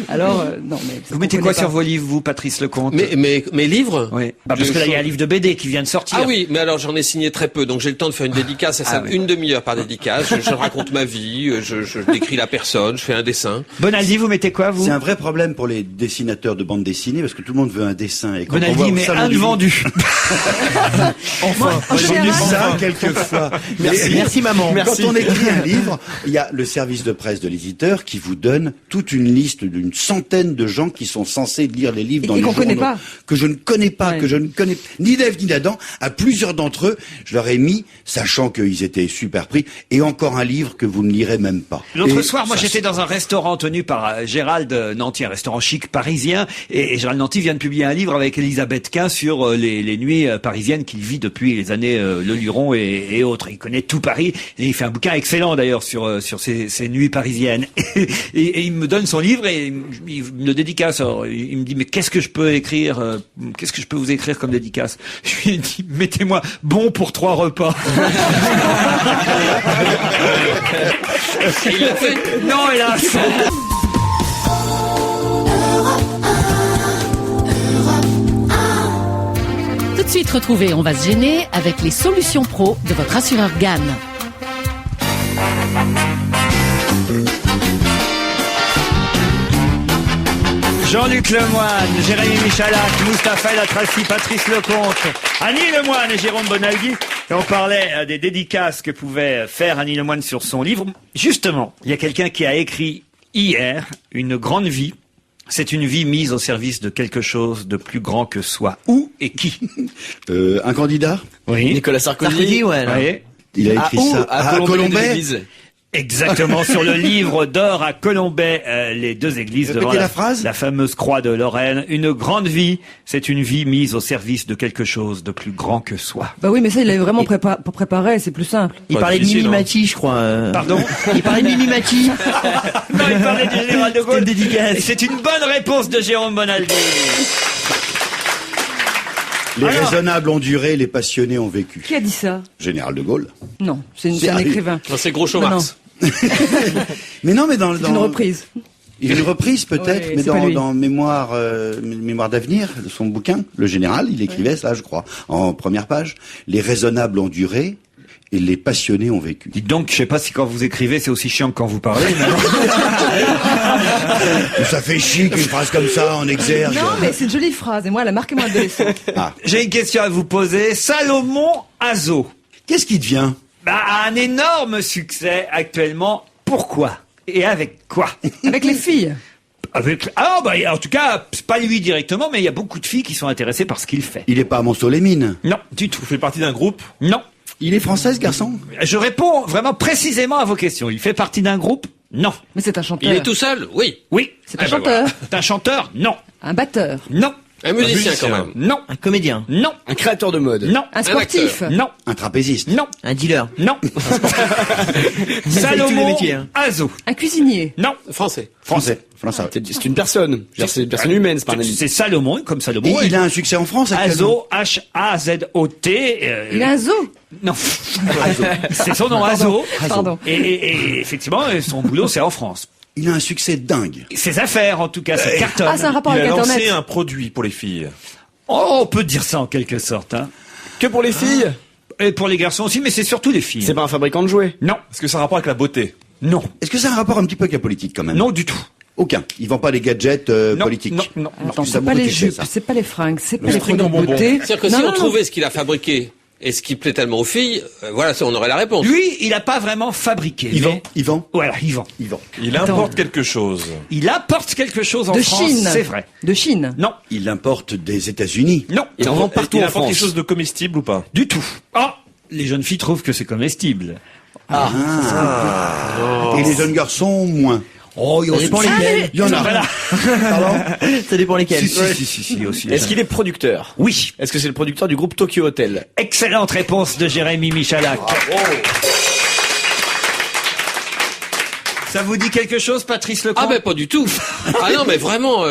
Speaker 4: Alors, non, mais.
Speaker 1: Vous mettez quoi sur vos livres, vous, Patrice Lecomte?
Speaker 8: Mais mes livres?
Speaker 1: Oui. Bah, parce que là, il y a un livre de BD qui vient de sortir.
Speaker 8: Ah oui, mais alors j'en ai signé très peu, donc j'ai le temps de faire une dédicace, ça
Speaker 1: Ah oui.
Speaker 8: une demi-heure par dédicace, je raconte ma vie, je décris la personne, je fais un dessin.
Speaker 1: Bonaldi, vous mettez quoi, vous?
Speaker 3: C'est un vrai problème pour les dessinateurs de bande dessinée parce que tout le monde veut un dessin. Et quand on voit
Speaker 1: Bonaldi,
Speaker 3: au
Speaker 1: mais
Speaker 3: salon
Speaker 1: un
Speaker 3: du
Speaker 1: de
Speaker 3: livre-
Speaker 1: vendu.
Speaker 4: En
Speaker 3: J'ai
Speaker 4: général,
Speaker 3: lu ça quelquefois.
Speaker 7: Merci maman.
Speaker 3: Quand on écrit un livre, il y a le service de presse de l'éditeur qui vous donne toute une liste d'une centaine de gens qui sont censés lire les livres dans
Speaker 4: et
Speaker 3: les
Speaker 4: qu'on
Speaker 3: journaux.
Speaker 4: connaît pas. pas.
Speaker 3: que je ne connais pas,
Speaker 4: Ouais.
Speaker 3: que je ne connais ni d'Ève ni d'Adam. À plusieurs d'entre eux, je leur ai mis, sachant qu'ils étaient super pris, et encore un livre que vous ne lirez même pas.
Speaker 1: L'autre
Speaker 3: Et
Speaker 1: soir, moi,
Speaker 3: ça,
Speaker 1: j'étais dans un restaurant tenu par Gérald Nanty, un restaurant chic parisien, et Gérald Nanty vient de publier un livre avec Elisabeth Quint sur les nuits parisiennes qu'il vit depuis les années Le Luron et autres. Il connaît tout Paris, et il fait un bouquin excellent d'ailleurs sur ces nuits parisiennes. Et il me donne son livre et il me le dédicace. Alors, il me dit, mais qu'est-ce que je peux écrire, qu'est-ce que je peux vous écrire comme dédicace? Je lui ai dit, mettez-moi bon pour 3 repas.
Speaker 8: Il l'a fait.
Speaker 1: Non, hélas.
Speaker 9: Tout de suite retrouvez On va se gêner avec les solutions pro de votre assureur GAN.
Speaker 1: Jean-Luc Lemoyne, Jérémy Michalak, Mustapha El Atrassi, Patrice Lecomte, Annie Lemoyne et Jérôme Bonaldi. Et on parlait des dédicaces que pouvait faire Annie Lemoyne sur son livre. Justement, il y a quelqu'un qui a écrit hier Une grande vie. C'est une vie mise au service de quelque chose de plus grand que soi. Où et qui?
Speaker 3: Un candidat?
Speaker 1: Oui.
Speaker 6: Nicolas Sarkozy.
Speaker 7: Sarkozy, ouais. là.
Speaker 1: Oui.
Speaker 3: Il a écrit ça
Speaker 6: à Colombey.
Speaker 1: Exactement, sur le livre d'or à Colombey, les 2 églises
Speaker 3: Répétez
Speaker 1: devant
Speaker 3: la phrase.
Speaker 1: la fameuse croix de Lorraine. Une grande vie, c'est une vie mise au service de quelque chose de plus grand que soi.
Speaker 4: Bah oui, mais ça, il l'avait vraiment préparé, c'est plus simple.
Speaker 7: Il
Speaker 5: Pas
Speaker 7: parlait de
Speaker 5: difficile,
Speaker 7: Mimi
Speaker 5: hein.
Speaker 7: Mati, je crois.
Speaker 1: Pardon?
Speaker 7: Il parlait de Mimi Mati.
Speaker 1: Non, il parlait du général de
Speaker 7: C'était
Speaker 1: Gaulle.
Speaker 7: une dédicace.
Speaker 1: Et c'est une bonne réponse de Jérôme Bonaldi.
Speaker 3: Les
Speaker 1: Alors.
Speaker 3: raisonnables ont duré, les passionnés ont vécu.
Speaker 4: Qui a dit ça?
Speaker 3: Général de Gaulle.
Speaker 4: Non, c'est un écrivain.
Speaker 8: Non, c'est Groucho
Speaker 4: Non,
Speaker 8: Marx.
Speaker 3: Mais non, mais dans
Speaker 4: C'est une reprise.
Speaker 3: Une reprise peut-être,
Speaker 4: Oui,
Speaker 3: mais
Speaker 4: c'est pas lui.
Speaker 3: dans Mémoire d'avenir, de son bouquin, le général, il écrivait ça, je crois, en première page. Les raisonnables ont duré et les passionnés ont vécu.
Speaker 1: Dites donc, je sais pas si quand vous écrivez, c'est aussi chiant que quand vous parlez.
Speaker 3: Ça fait chic une phrase comme ça en exergue.
Speaker 4: Non, mais c'est une jolie phrase, et moi, elle a marqué mon adolescence.
Speaker 1: J'ai une question à vous poser. Salomon Azo.
Speaker 3: Qu'est-ce qui devient?
Speaker 1: Bah, a un énorme succès actuellement. Pourquoi? Et avec quoi?
Speaker 4: Avec les filles.
Speaker 1: Avec, en tout cas, c'est pas lui directement, mais il y a beaucoup de filles qui sont intéressées par ce qu'il fait.
Speaker 3: Il est pas à Monceau-les-Mines.
Speaker 1: Non, du tout.
Speaker 5: Vous faites partie d'un groupe?
Speaker 1: Non.
Speaker 3: Il est français, ce garçon?
Speaker 1: Je réponds vraiment précisément à vos questions. Il fait partie d'un groupe? Non.
Speaker 4: Mais c'est un chanteur.
Speaker 8: Il est tout seul? Oui.
Speaker 1: Oui.
Speaker 4: C'est un chanteur.
Speaker 1: C'est un chanteur? Non.
Speaker 4: Un batteur.
Speaker 1: Non.
Speaker 8: Un musicien quand même.
Speaker 1: Non.
Speaker 7: Un comédien.
Speaker 1: Non.
Speaker 6: Un créateur de mode.
Speaker 1: Non.
Speaker 4: Un sportif.
Speaker 1: Non.
Speaker 3: Un trapéziste.
Speaker 1: Non.
Speaker 7: Un dealer.
Speaker 1: Non.
Speaker 7: tous les
Speaker 1: Salomon
Speaker 7: métiers, hein.
Speaker 1: Azo.
Speaker 4: Un cuisinier.
Speaker 1: Non.
Speaker 8: Français.
Speaker 3: Français.
Speaker 6: C'est une personne. C'est une personne humaine, c'est pas un animal.
Speaker 1: C'est Salomon, comme Salomon.
Speaker 3: Et il a un succès en France
Speaker 1: Azo,
Speaker 3: actuellement.
Speaker 1: H-A-Z-O-T.
Speaker 4: Il a un zoo.
Speaker 1: Non. C'est son nom, Azo.
Speaker 4: Pardon.
Speaker 1: Et effectivement, son boulot, c'est en France.
Speaker 3: Il a un succès dingue.
Speaker 1: Ses affaires, en tout cas, ça cartonne.
Speaker 4: Ah, c'est un rapport
Speaker 5: Il a
Speaker 4: avec
Speaker 5: lancé
Speaker 4: Internet.
Speaker 5: un produit pour les filles.
Speaker 1: Oh, on peut dire ça en quelque sorte. Hein.
Speaker 6: Que pour les filles?
Speaker 1: Et pour les garçons aussi, mais c'est surtout les filles.
Speaker 6: C'est pas un fabricant de jouets.
Speaker 1: Non.
Speaker 5: Est-ce que ça a un rapport avec la beauté?
Speaker 1: Non.
Speaker 3: Est-ce que ça a un rapport un petit peu avec la politique quand même?
Speaker 1: Non du tout.
Speaker 3: Aucun. Il vend pas des gadgets
Speaker 1: Non,
Speaker 3: politiques.
Speaker 1: non, non.
Speaker 4: Attends,
Speaker 3: Ça a
Speaker 4: c'est pas
Speaker 3: beaucoup
Speaker 4: les
Speaker 3: été fait,
Speaker 4: jupes,
Speaker 3: ça.
Speaker 4: c'est pas les fringues, c'est pas les
Speaker 5: string
Speaker 4: produits de
Speaker 5: en bonbon.
Speaker 4: beauté.
Speaker 8: C'est-à-dire que
Speaker 4: Non,
Speaker 8: si
Speaker 4: non,
Speaker 8: on
Speaker 4: non.
Speaker 8: trouvait ce qu'il a fabriqué et ce qui plaît tellement aux filles, voilà, on aurait la réponse.
Speaker 1: Lui, il n'a pas vraiment fabriqué. mais-
Speaker 3: Il vend.
Speaker 1: Voilà, il vend.
Speaker 5: Il importe quelque chose.
Speaker 1: Il apporte quelque chose en
Speaker 4: De
Speaker 1: France,
Speaker 4: Chine.
Speaker 1: c'est vrai.
Speaker 4: De Chine.
Speaker 1: Non,
Speaker 3: Il importe des États-Unis.
Speaker 1: non,
Speaker 6: Il en vend partout
Speaker 5: Il
Speaker 6: en
Speaker 5: apporte
Speaker 6: France.
Speaker 5: quelque chose de comestible ou pas?
Speaker 1: du tout. Ah, les jeunes filles trouvent que c'est comestible.
Speaker 3: Et les jeunes garçons, moins.
Speaker 1: Oh, il y
Speaker 7: Ça dépend lesquels.
Speaker 3: Il y en a.
Speaker 1: Voilà.
Speaker 7: Ça dépend lesquels.
Speaker 1: Si, aussi.
Speaker 6: Est-ce qu'il est producteur?
Speaker 1: Oui.
Speaker 6: Est-ce que c'est le producteur du groupe Tokyo Hotel?
Speaker 1: Excellente réponse de Jérémy Michalak. Ça vous dit quelque chose, Patrice Lecomte?
Speaker 8: Ah ben pas du tout. Ah non mais vraiment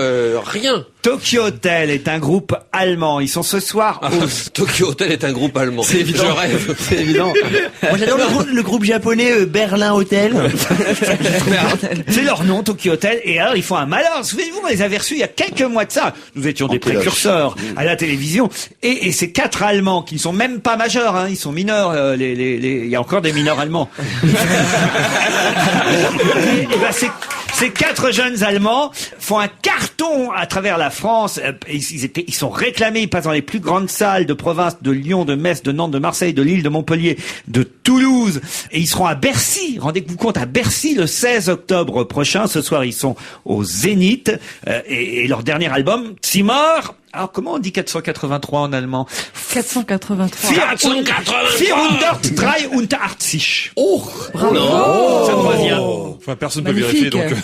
Speaker 8: rien.
Speaker 1: Tokyo Hotel est un groupe allemand. Ils sont ce soir
Speaker 8: Ah, Tokyo Hotel est un groupe allemand.
Speaker 6: C'est évident.
Speaker 8: Je rêve.
Speaker 6: C'est évident.
Speaker 7: Moi j'adore le groupe japonais Berlin Hotel.
Speaker 1: C'est leur nom, Tokyo Hotel. Et alors, ils font un malheur. Souvenez-vous, on les avait reçus il y a quelques mois de ça. Nous étions des
Speaker 3: péloche.
Speaker 1: précurseurs à la télévision. Et ces 4 Allemands, qui ne sont même pas majeurs, hein, ils sont mineurs. Il y a encore des mineurs allemands. Et ben, ces 4 jeunes Allemands font un carton à travers la France. Ils sont réclamés. Ils passent dans les plus grandes salles de province, de Lyon, de Metz, de Nantes, de Marseille, de Lille, de Montpellier, de Toulouse. Et ils seront à Bercy. Rendez-vous compte, à Bercy le 16 octobre prochain. Ce soir, ils sont au Zénith. Et leur dernier album, Zimmer Alors, comment on dit 483 en allemand?
Speaker 4: 483.
Speaker 1: 483.
Speaker 3: Oh,
Speaker 4: Bravo.
Speaker 1: Ça me revient.
Speaker 5: Enfin, personne ne peut
Speaker 4: Magnifique.
Speaker 5: vérifier, donc.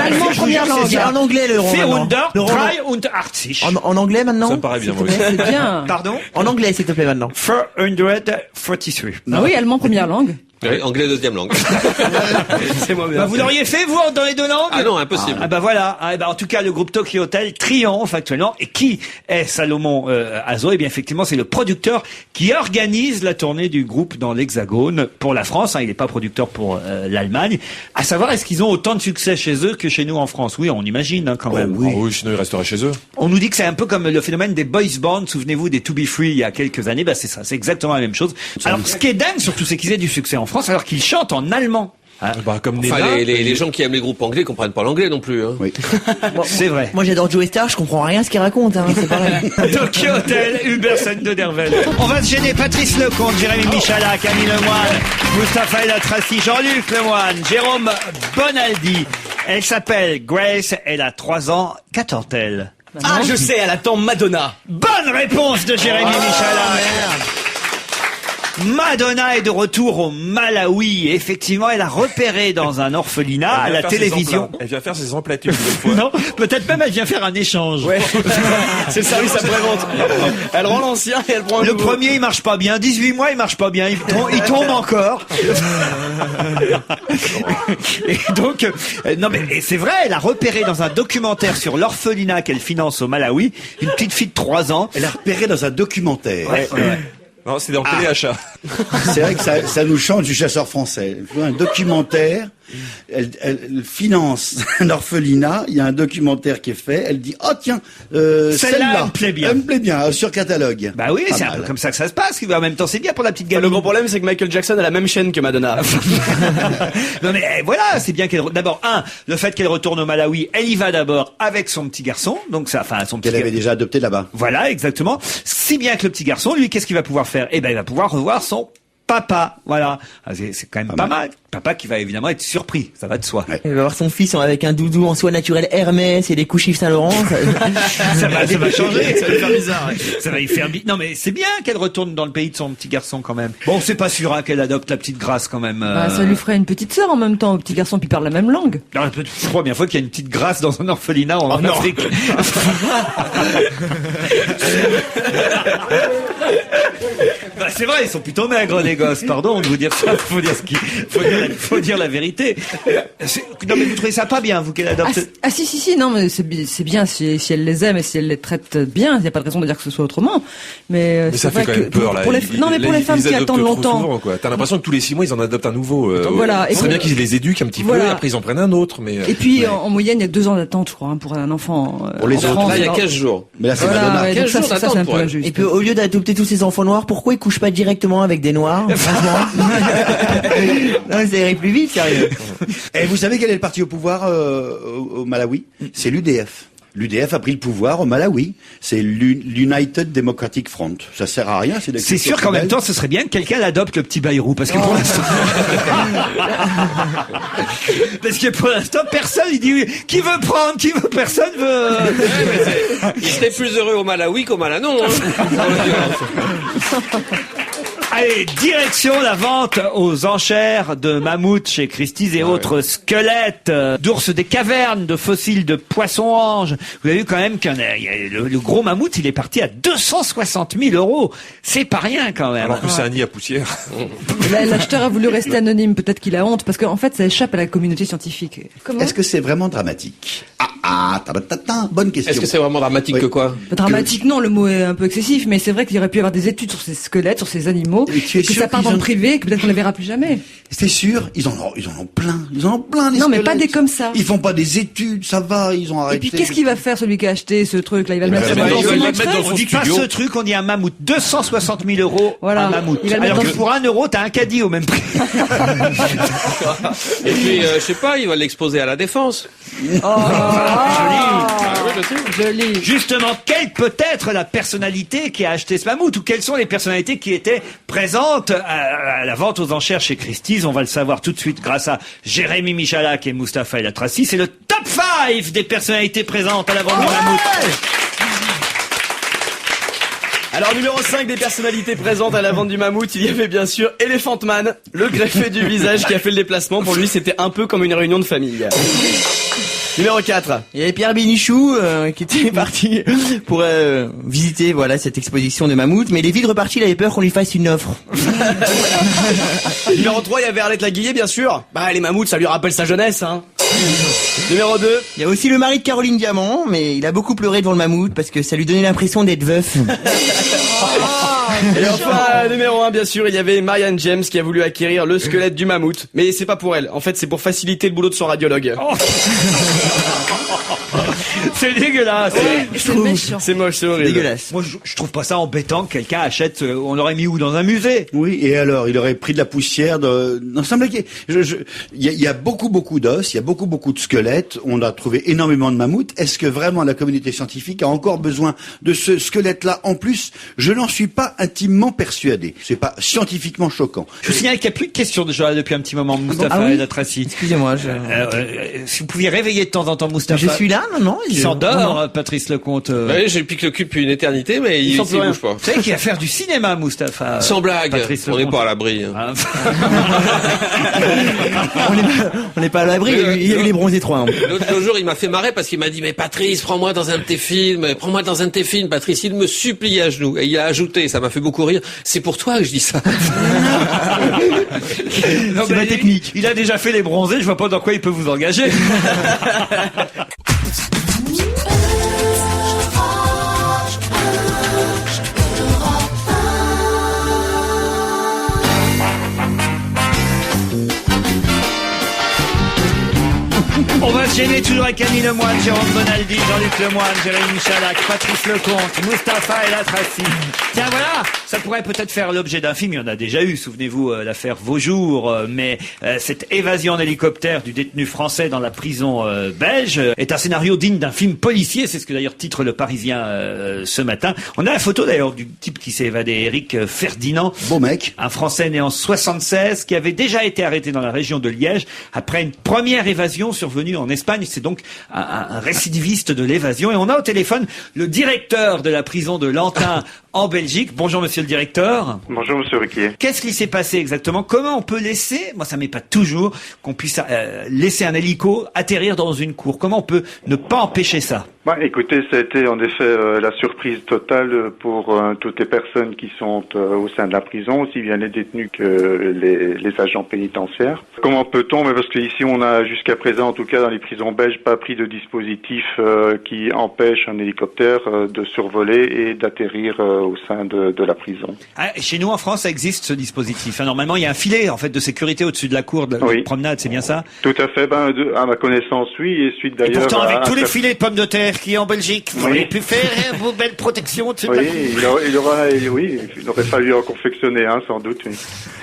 Speaker 4: Allemand première langue.
Speaker 7: En anglais, le Roland.
Speaker 1: 483.
Speaker 7: En anglais maintenant.
Speaker 5: Ça me paraît bien,
Speaker 7: s'il te
Speaker 5: oui.
Speaker 7: plaît.
Speaker 4: C'est bien.
Speaker 1: Pardon?
Speaker 7: En anglais, s'il te plaît, maintenant.
Speaker 1: 443.
Speaker 4: Ah oui, allemand première langue.
Speaker 8: Oui, anglais deuxième langue.
Speaker 6: C'est moi bien.
Speaker 1: Bah, vous l'auriez fait, vous, dans les deux langues?
Speaker 8: Ah non, impossible.
Speaker 1: Ah bah voilà. Ah, bah, en tout cas, le groupe Tokyo Hotel triomphe actuellement. Et qui est Salomon Azo? Eh bien, effectivement, c'est le producteur qui organise la tournée du groupe dans l'Hexagone pour la France. Il n'est pas producteur pour l'Allemagne. À savoir, est-ce qu'ils ont autant de succès chez eux que chez nous en France? Oui, on imagine quand même.
Speaker 5: Ah oui, sinon ils resteraient chez eux.
Speaker 1: On nous dit que c'est un peu comme le phénomène des boys bands. Souvenez-vous des To Be Free il y a quelques années. Bah c'est ça, c'est exactement la même chose. Alors, ce qui est dingue surtout, c'est qu'ils aient du succès en France alors qu'ils chantent en allemand.
Speaker 5: Bah, comme
Speaker 8: Enfin,
Speaker 5: Nena.
Speaker 8: les gens qui aiment les groupes anglais comprennent pas l'anglais non plus. Hein.
Speaker 3: Oui.
Speaker 1: C'est vrai.
Speaker 7: Moi, j'adore Joe Star, je comprends rien à ce qu'il raconte, hein, c'est pareil.
Speaker 1: Tokyo Hotel, Hubersen de Dervel. On va se gêner. Patrice Lecomte, Jérémy Michalak, Camille Lemoine, Mustapha El Atrassi, Jean-Luc Lemoine, Jérôme Bonaldi. Elle s'appelle Grace, elle a 3 ans. Qu'attend-elle?
Speaker 6: Ah, je sais, elle attend Madonna.
Speaker 1: Bonne réponse de Jérémy Michalak. Madonna est de retour au Malawi. Effectivement, elle a repéré dans un orphelinat à la télévision.
Speaker 5: Elle vient faire ses emplatures une fois.
Speaker 1: Non, peut-être même elle vient faire un échange.
Speaker 6: Ouais. C'est le service après-vente. Elle rend l'ancien et elle prend un
Speaker 1: Le
Speaker 6: nouveau.
Speaker 1: premier, il marche pas bien. 18 mois, il marche pas bien. Il tombe encore. Et donc, non mais et c'est vrai, elle a repéré dans un documentaire sur l'orphelinat qu'elle finance au Malawi une petite fille de 3 ans.
Speaker 3: Elle a repéré dans un documentaire.
Speaker 5: Non, c'est dans le téléachat.
Speaker 3: C'est vrai que ça nous change du chasseur français. Un documentaire, elle finance un orphelinat, il y a un documentaire qui est fait, elle dit, oh tiens, celle-là,
Speaker 1: elle me plaît bien.
Speaker 3: Elle me plaît bien, sur catalogue.
Speaker 1: Bah oui,
Speaker 3: Pas
Speaker 1: c'est un
Speaker 3: mal.
Speaker 1: peu comme ça que ça se passe. En même temps, c'est bien pour la petite
Speaker 6: Le
Speaker 1: gamine.
Speaker 6: gros problème, c'est que Michael Jackson a la même chaîne que Madonna.
Speaker 1: Non mais voilà, c'est bien qu'elle... D'abord, le fait qu'elle retourne au Malawi, elle y va d'abord avec son petit garçon. Donc ça, enfin, son petit
Speaker 3: Qu'elle avait déjà adopté là-bas.
Speaker 1: Voilà, exactement. Si bien que le petit garçon, lui, qu'est-ce qu'il va pouvoir faire? Eh ben, il va pouvoir revoir son papa. Voilà. Ah, c'est quand même pas mal. Papa qui va évidemment être surpris. Ça va de soi.
Speaker 3: Ouais.
Speaker 7: Il va voir son fils avec un doudou en soie naturelle Hermès et des couches Yves Saint-Laurent.
Speaker 1: Ça va changer.
Speaker 6: Ça va faire bizarre. Ouais.
Speaker 1: Ça va y faire Non mais c'est bien qu'elle retourne dans le pays de son petit garçon quand même. Bon, c'est pas sûr hein, qu'elle adopte la petite Grace quand même.
Speaker 4: Bah, ça lui ferait une petite sœur en même temps au petit garçon qui parle la même langue.
Speaker 1: Alors, je crois bien fois qu'il y a une petite Grace dans un orphelinat en Afrique. Bah, c'est vrai, ils sont plutôt maigres les gosses. Pardon de vous dire ça. Faut dire la vérité. Non mais vous trouvez ça pas bien vous qu'elle adopte?
Speaker 4: Si, non, mais c'est bien si elle les aime et si elle les traite bien. Il n'y a pas de raison de dire que ce soit autrement. Mais
Speaker 5: Mais
Speaker 4: c'est
Speaker 5: ça fait
Speaker 4: vrai
Speaker 5: quand
Speaker 4: que
Speaker 5: même peur, là.
Speaker 4: pour les femmes qui
Speaker 5: adoptent
Speaker 4: attendent
Speaker 5: trop
Speaker 4: longtemps.
Speaker 5: souvent, quoi. T'as l'impression que tous les 6 mois, ils en adoptent un nouveau.
Speaker 4: Voilà.
Speaker 5: Ce serait bien qu'ils les éduquent un petit peu, et après ils en prennent un autre, mais.
Speaker 4: Et puis, en moyenne, il y a 2 ans d'attente, je crois, hein, pour un enfant.
Speaker 3: Pour les
Speaker 4: en
Speaker 3: autres,
Speaker 4: France.
Speaker 8: Là, il y a
Speaker 4: Alors,
Speaker 8: 15 jours.
Speaker 3: Mais là, c'est
Speaker 4: voilà,
Speaker 3: Madonna.
Speaker 4: ouais, donc
Speaker 8: 15
Speaker 4: ça,
Speaker 8: jours
Speaker 4: c'est un
Speaker 8: d'attente
Speaker 4: peu
Speaker 8: pour elle.
Speaker 4: injuste.
Speaker 7: Et puis au lieu d'adopter tous ces enfants noirs, pourquoi ils couchent pas directement avec des noirs? Franchement. Non, ça irait plus vite, sérieux.
Speaker 3: Et vous savez quel est le parti au pouvoir au Malawi? C'est l'UDF. L'UDF a pris le pouvoir au Malawi. C'est l'United Democratic Front. Ça sert à rien.
Speaker 1: C'est sûr qu'en même temps, ce serait bien que quelqu'un adopte le petit Bayrou, parce que pour l'instant, personne, il dit qui veut prendre, personne veut.
Speaker 8: Il serait plus heureux au Malawi qu'au Malanon. Hein.
Speaker 1: Allez, direction la vente aux enchères de mammouths chez Christie's et autres squelettes, d'ours des cavernes, de fossiles de poissons-anges. Vous avez vu quand même le gros mammouth, il est parti à 260 000 €. C'est pas rien quand même.
Speaker 5: Alors que c'est un nid à poussière.
Speaker 4: L'acheteur a voulu rester anonyme. Peut-être qu'il a honte, parce qu'en fait, ça échappe à la communauté scientifique. Comment?
Speaker 3: Est-ce que c'est vraiment dramatique? Bonne question.
Speaker 8: Est-ce que c'est vraiment dramatique que quoi?
Speaker 4: Dramatique, non, le mot est un peu excessif, mais c'est vrai qu'il y aurait pu y avoir des études sur ces squelettes, sur ces animaux,
Speaker 3: Et tu es
Speaker 4: et que
Speaker 3: sûr
Speaker 4: ça part
Speaker 3: qu'ils
Speaker 4: dans le
Speaker 3: ont-
Speaker 4: privé, et que peut-être qu'on les verra plus jamais.
Speaker 3: C'est sûr, ils en ont plein. Ils en ont plein, les
Speaker 4: Non, mais
Speaker 3: squelettes.
Speaker 4: pas des comme ça.
Speaker 3: Ils font pas des études, ça va, ils ont
Speaker 4: Et
Speaker 3: arrêté.
Speaker 4: puis, qu'est-ce qu'il va faire, celui qui a acheté ce truc-là? Il va le mettre
Speaker 3: ben,
Speaker 4: dans
Speaker 3: il
Speaker 4: son
Speaker 3: va le
Speaker 4: entrée.
Speaker 5: mettre dans
Speaker 1: On
Speaker 5: son
Speaker 1: dit pas
Speaker 5: studio.
Speaker 1: ce truc, on dit un mammouth. 260 000 €
Speaker 4: Voilà.
Speaker 1: un mammouth.
Speaker 4: Il va le mettre
Speaker 1: Alors
Speaker 4: dans
Speaker 1: que
Speaker 4: son-
Speaker 1: pour 1 €, t'as un caddie au même prix.
Speaker 8: Et puis, je sais pas, il va l'exposer à la défense.
Speaker 4: Joli.
Speaker 1: Justement, quelle peut être la personnalité qui a acheté ce mammouth, ou quelles sont les personnalités qui étaient présentes à la vente aux enchères chez Christie's? On va le savoir tout de suite grâce à Jérémy Michalak et Mustapha El Atrassi. C'est le top 5 des personnalités présentes à la vente du mammouth.
Speaker 6: Alors numéro 5 des personnalités présentes à la vente du mammouth, il y avait bien sûr Elephant Man, le greffé du visage qui a fait le déplacement. Pour lui, c'était un peu comme une réunion de famille. Numéro 4.
Speaker 7: Il y avait Pierre Bénichou qui était parti pour visiter cette exposition de mammouth, mais il est vite reparti, il avait peur qu'on lui fasse une offre.
Speaker 6: Numéro 3, il y avait Arlette Laguillet, bien sûr. Bah, les mammouths, ça lui rappelle sa jeunesse, hein. Numéro 2.
Speaker 7: Il y a aussi le mari de Caroline Diamant, mais il a beaucoup pleuré devant le mammouth parce que ça lui donnait l'impression d'être veuf.
Speaker 6: Et enfin, numéro 1, bien sûr, il y avait Marianne James qui a voulu acquérir le squelette du mammouth. Mais c'est pas pour elle. En fait, c'est pour faciliter le boulot de son radiologue.
Speaker 1: Oh. C'est dégueulasse.
Speaker 6: C'est moche, c'est horrible.
Speaker 7: Dégueulasse.
Speaker 1: Moi, je trouve pas ça embêtant que quelqu'un achète. On l'aurait mis où, dans un musée?
Speaker 3: Oui, et alors, il aurait pris de la poussière non, ça me blague. Il y a beaucoup d'os, il y a beaucoup de squelettes. On a trouvé énormément de mammouths. Est-ce que vraiment la communauté scientifique a encore besoin de ce squelette-là en plus? Je n'en suis pas intimement persuadé. C'est pas scientifiquement choquant.
Speaker 1: Je vous signale qu'il n'y a plus de questions déjà depuis un petit moment, Mustapha et Latraci.
Speaker 7: Excusez-moi,
Speaker 1: si vous pouviez réveiller de temps en temps Mustapha.
Speaker 7: Je suis là, non.
Speaker 1: Il s'endort, Patrice Lecomte.
Speaker 8: Oui, j'ai piqué le cul depuis une éternité, mais il bouge pas.
Speaker 1: Vous savez qu'il va faire du cinéma, Mustapha.
Speaker 8: Sans blague, on n'est pas à l'abri.
Speaker 1: Ah.
Speaker 7: On n'est pas à l'abri, il y a eu les bronzés 3.
Speaker 8: L'autre jour, il m'a fait marrer parce qu'il m'a dit, mais Patrice, prends-moi dans un de tes films, Patrice. Il me supplie à genoux. Et il a ajouté, ça m'a fait beaucoup rire, c'est pour toi que je dis ça.
Speaker 1: Non, c'est ma technique. Il a déjà fait les bronzés, je vois pas dans quoi il peut vous engager. On va se gêner toujours avec Camille Lemoine, Jérôme Bonaldi, Jean-Luc Lemoine, Jérémy Michalak, Patrice Lecomte, Mustapha et Latraci. Tiens, voilà, ça pourrait peut-être faire l'objet d'un film. Il y en a déjà eu, souvenez-vous, l'affaire Vaujour. Mais cette évasion en hélicoptère du détenu français dans la prison belge est un scénario digne d'un film policier. C'est ce que d'ailleurs titre Le Parisien ce matin. On a la photo d'ailleurs du type qui s'est évadé, Éric Ferdinand.
Speaker 3: Beau mec.
Speaker 1: Un Français né en 76 qui avait déjà été arrêté dans la région de Liège après une première évasion survenue en Espagne. C'est donc un récidiviste de l'évasion. Et on a au téléphone le directeur de la prison de Lantin en Belgique. Bonjour monsieur le directeur.
Speaker 10: Bonjour monsieur Ruquier.
Speaker 1: Qu'est-ce qui s'est passé exactement? Comment on peut laisser, moi ça m'épate toujours, qu'on puisse laisser un hélico atterrir dans une cour? Comment on peut ne pas empêcher ça?
Speaker 10: Écoutez, ça a été en effet la surprise totale pour toutes les personnes qui sont au sein de la prison, aussi bien les détenus que les agents pénitentiaires. Comment peut-on? Parce qu'ici on a jusqu'à présent, en tout cas dans les prisons belges, pas pris de dispositif qui empêche un hélicoptère de survoler et d'atterrir au sein de la prison.
Speaker 1: Ah, chez nous en France, ça existe ce dispositif. Normalement, il y a un filet en fait de sécurité au-dessus de la cour de promenade, c'est bien ça?
Speaker 10: Tout à fait. À ma connaissance, oui. Et suite d'ailleurs.
Speaker 1: Et pourtant, avec tous les filets de pommes de terre qui en Belgique, vous auriez pu faire vos belles protections dessus de la cour.
Speaker 10: Il aurait fallu en confectionner sans doute. Oui.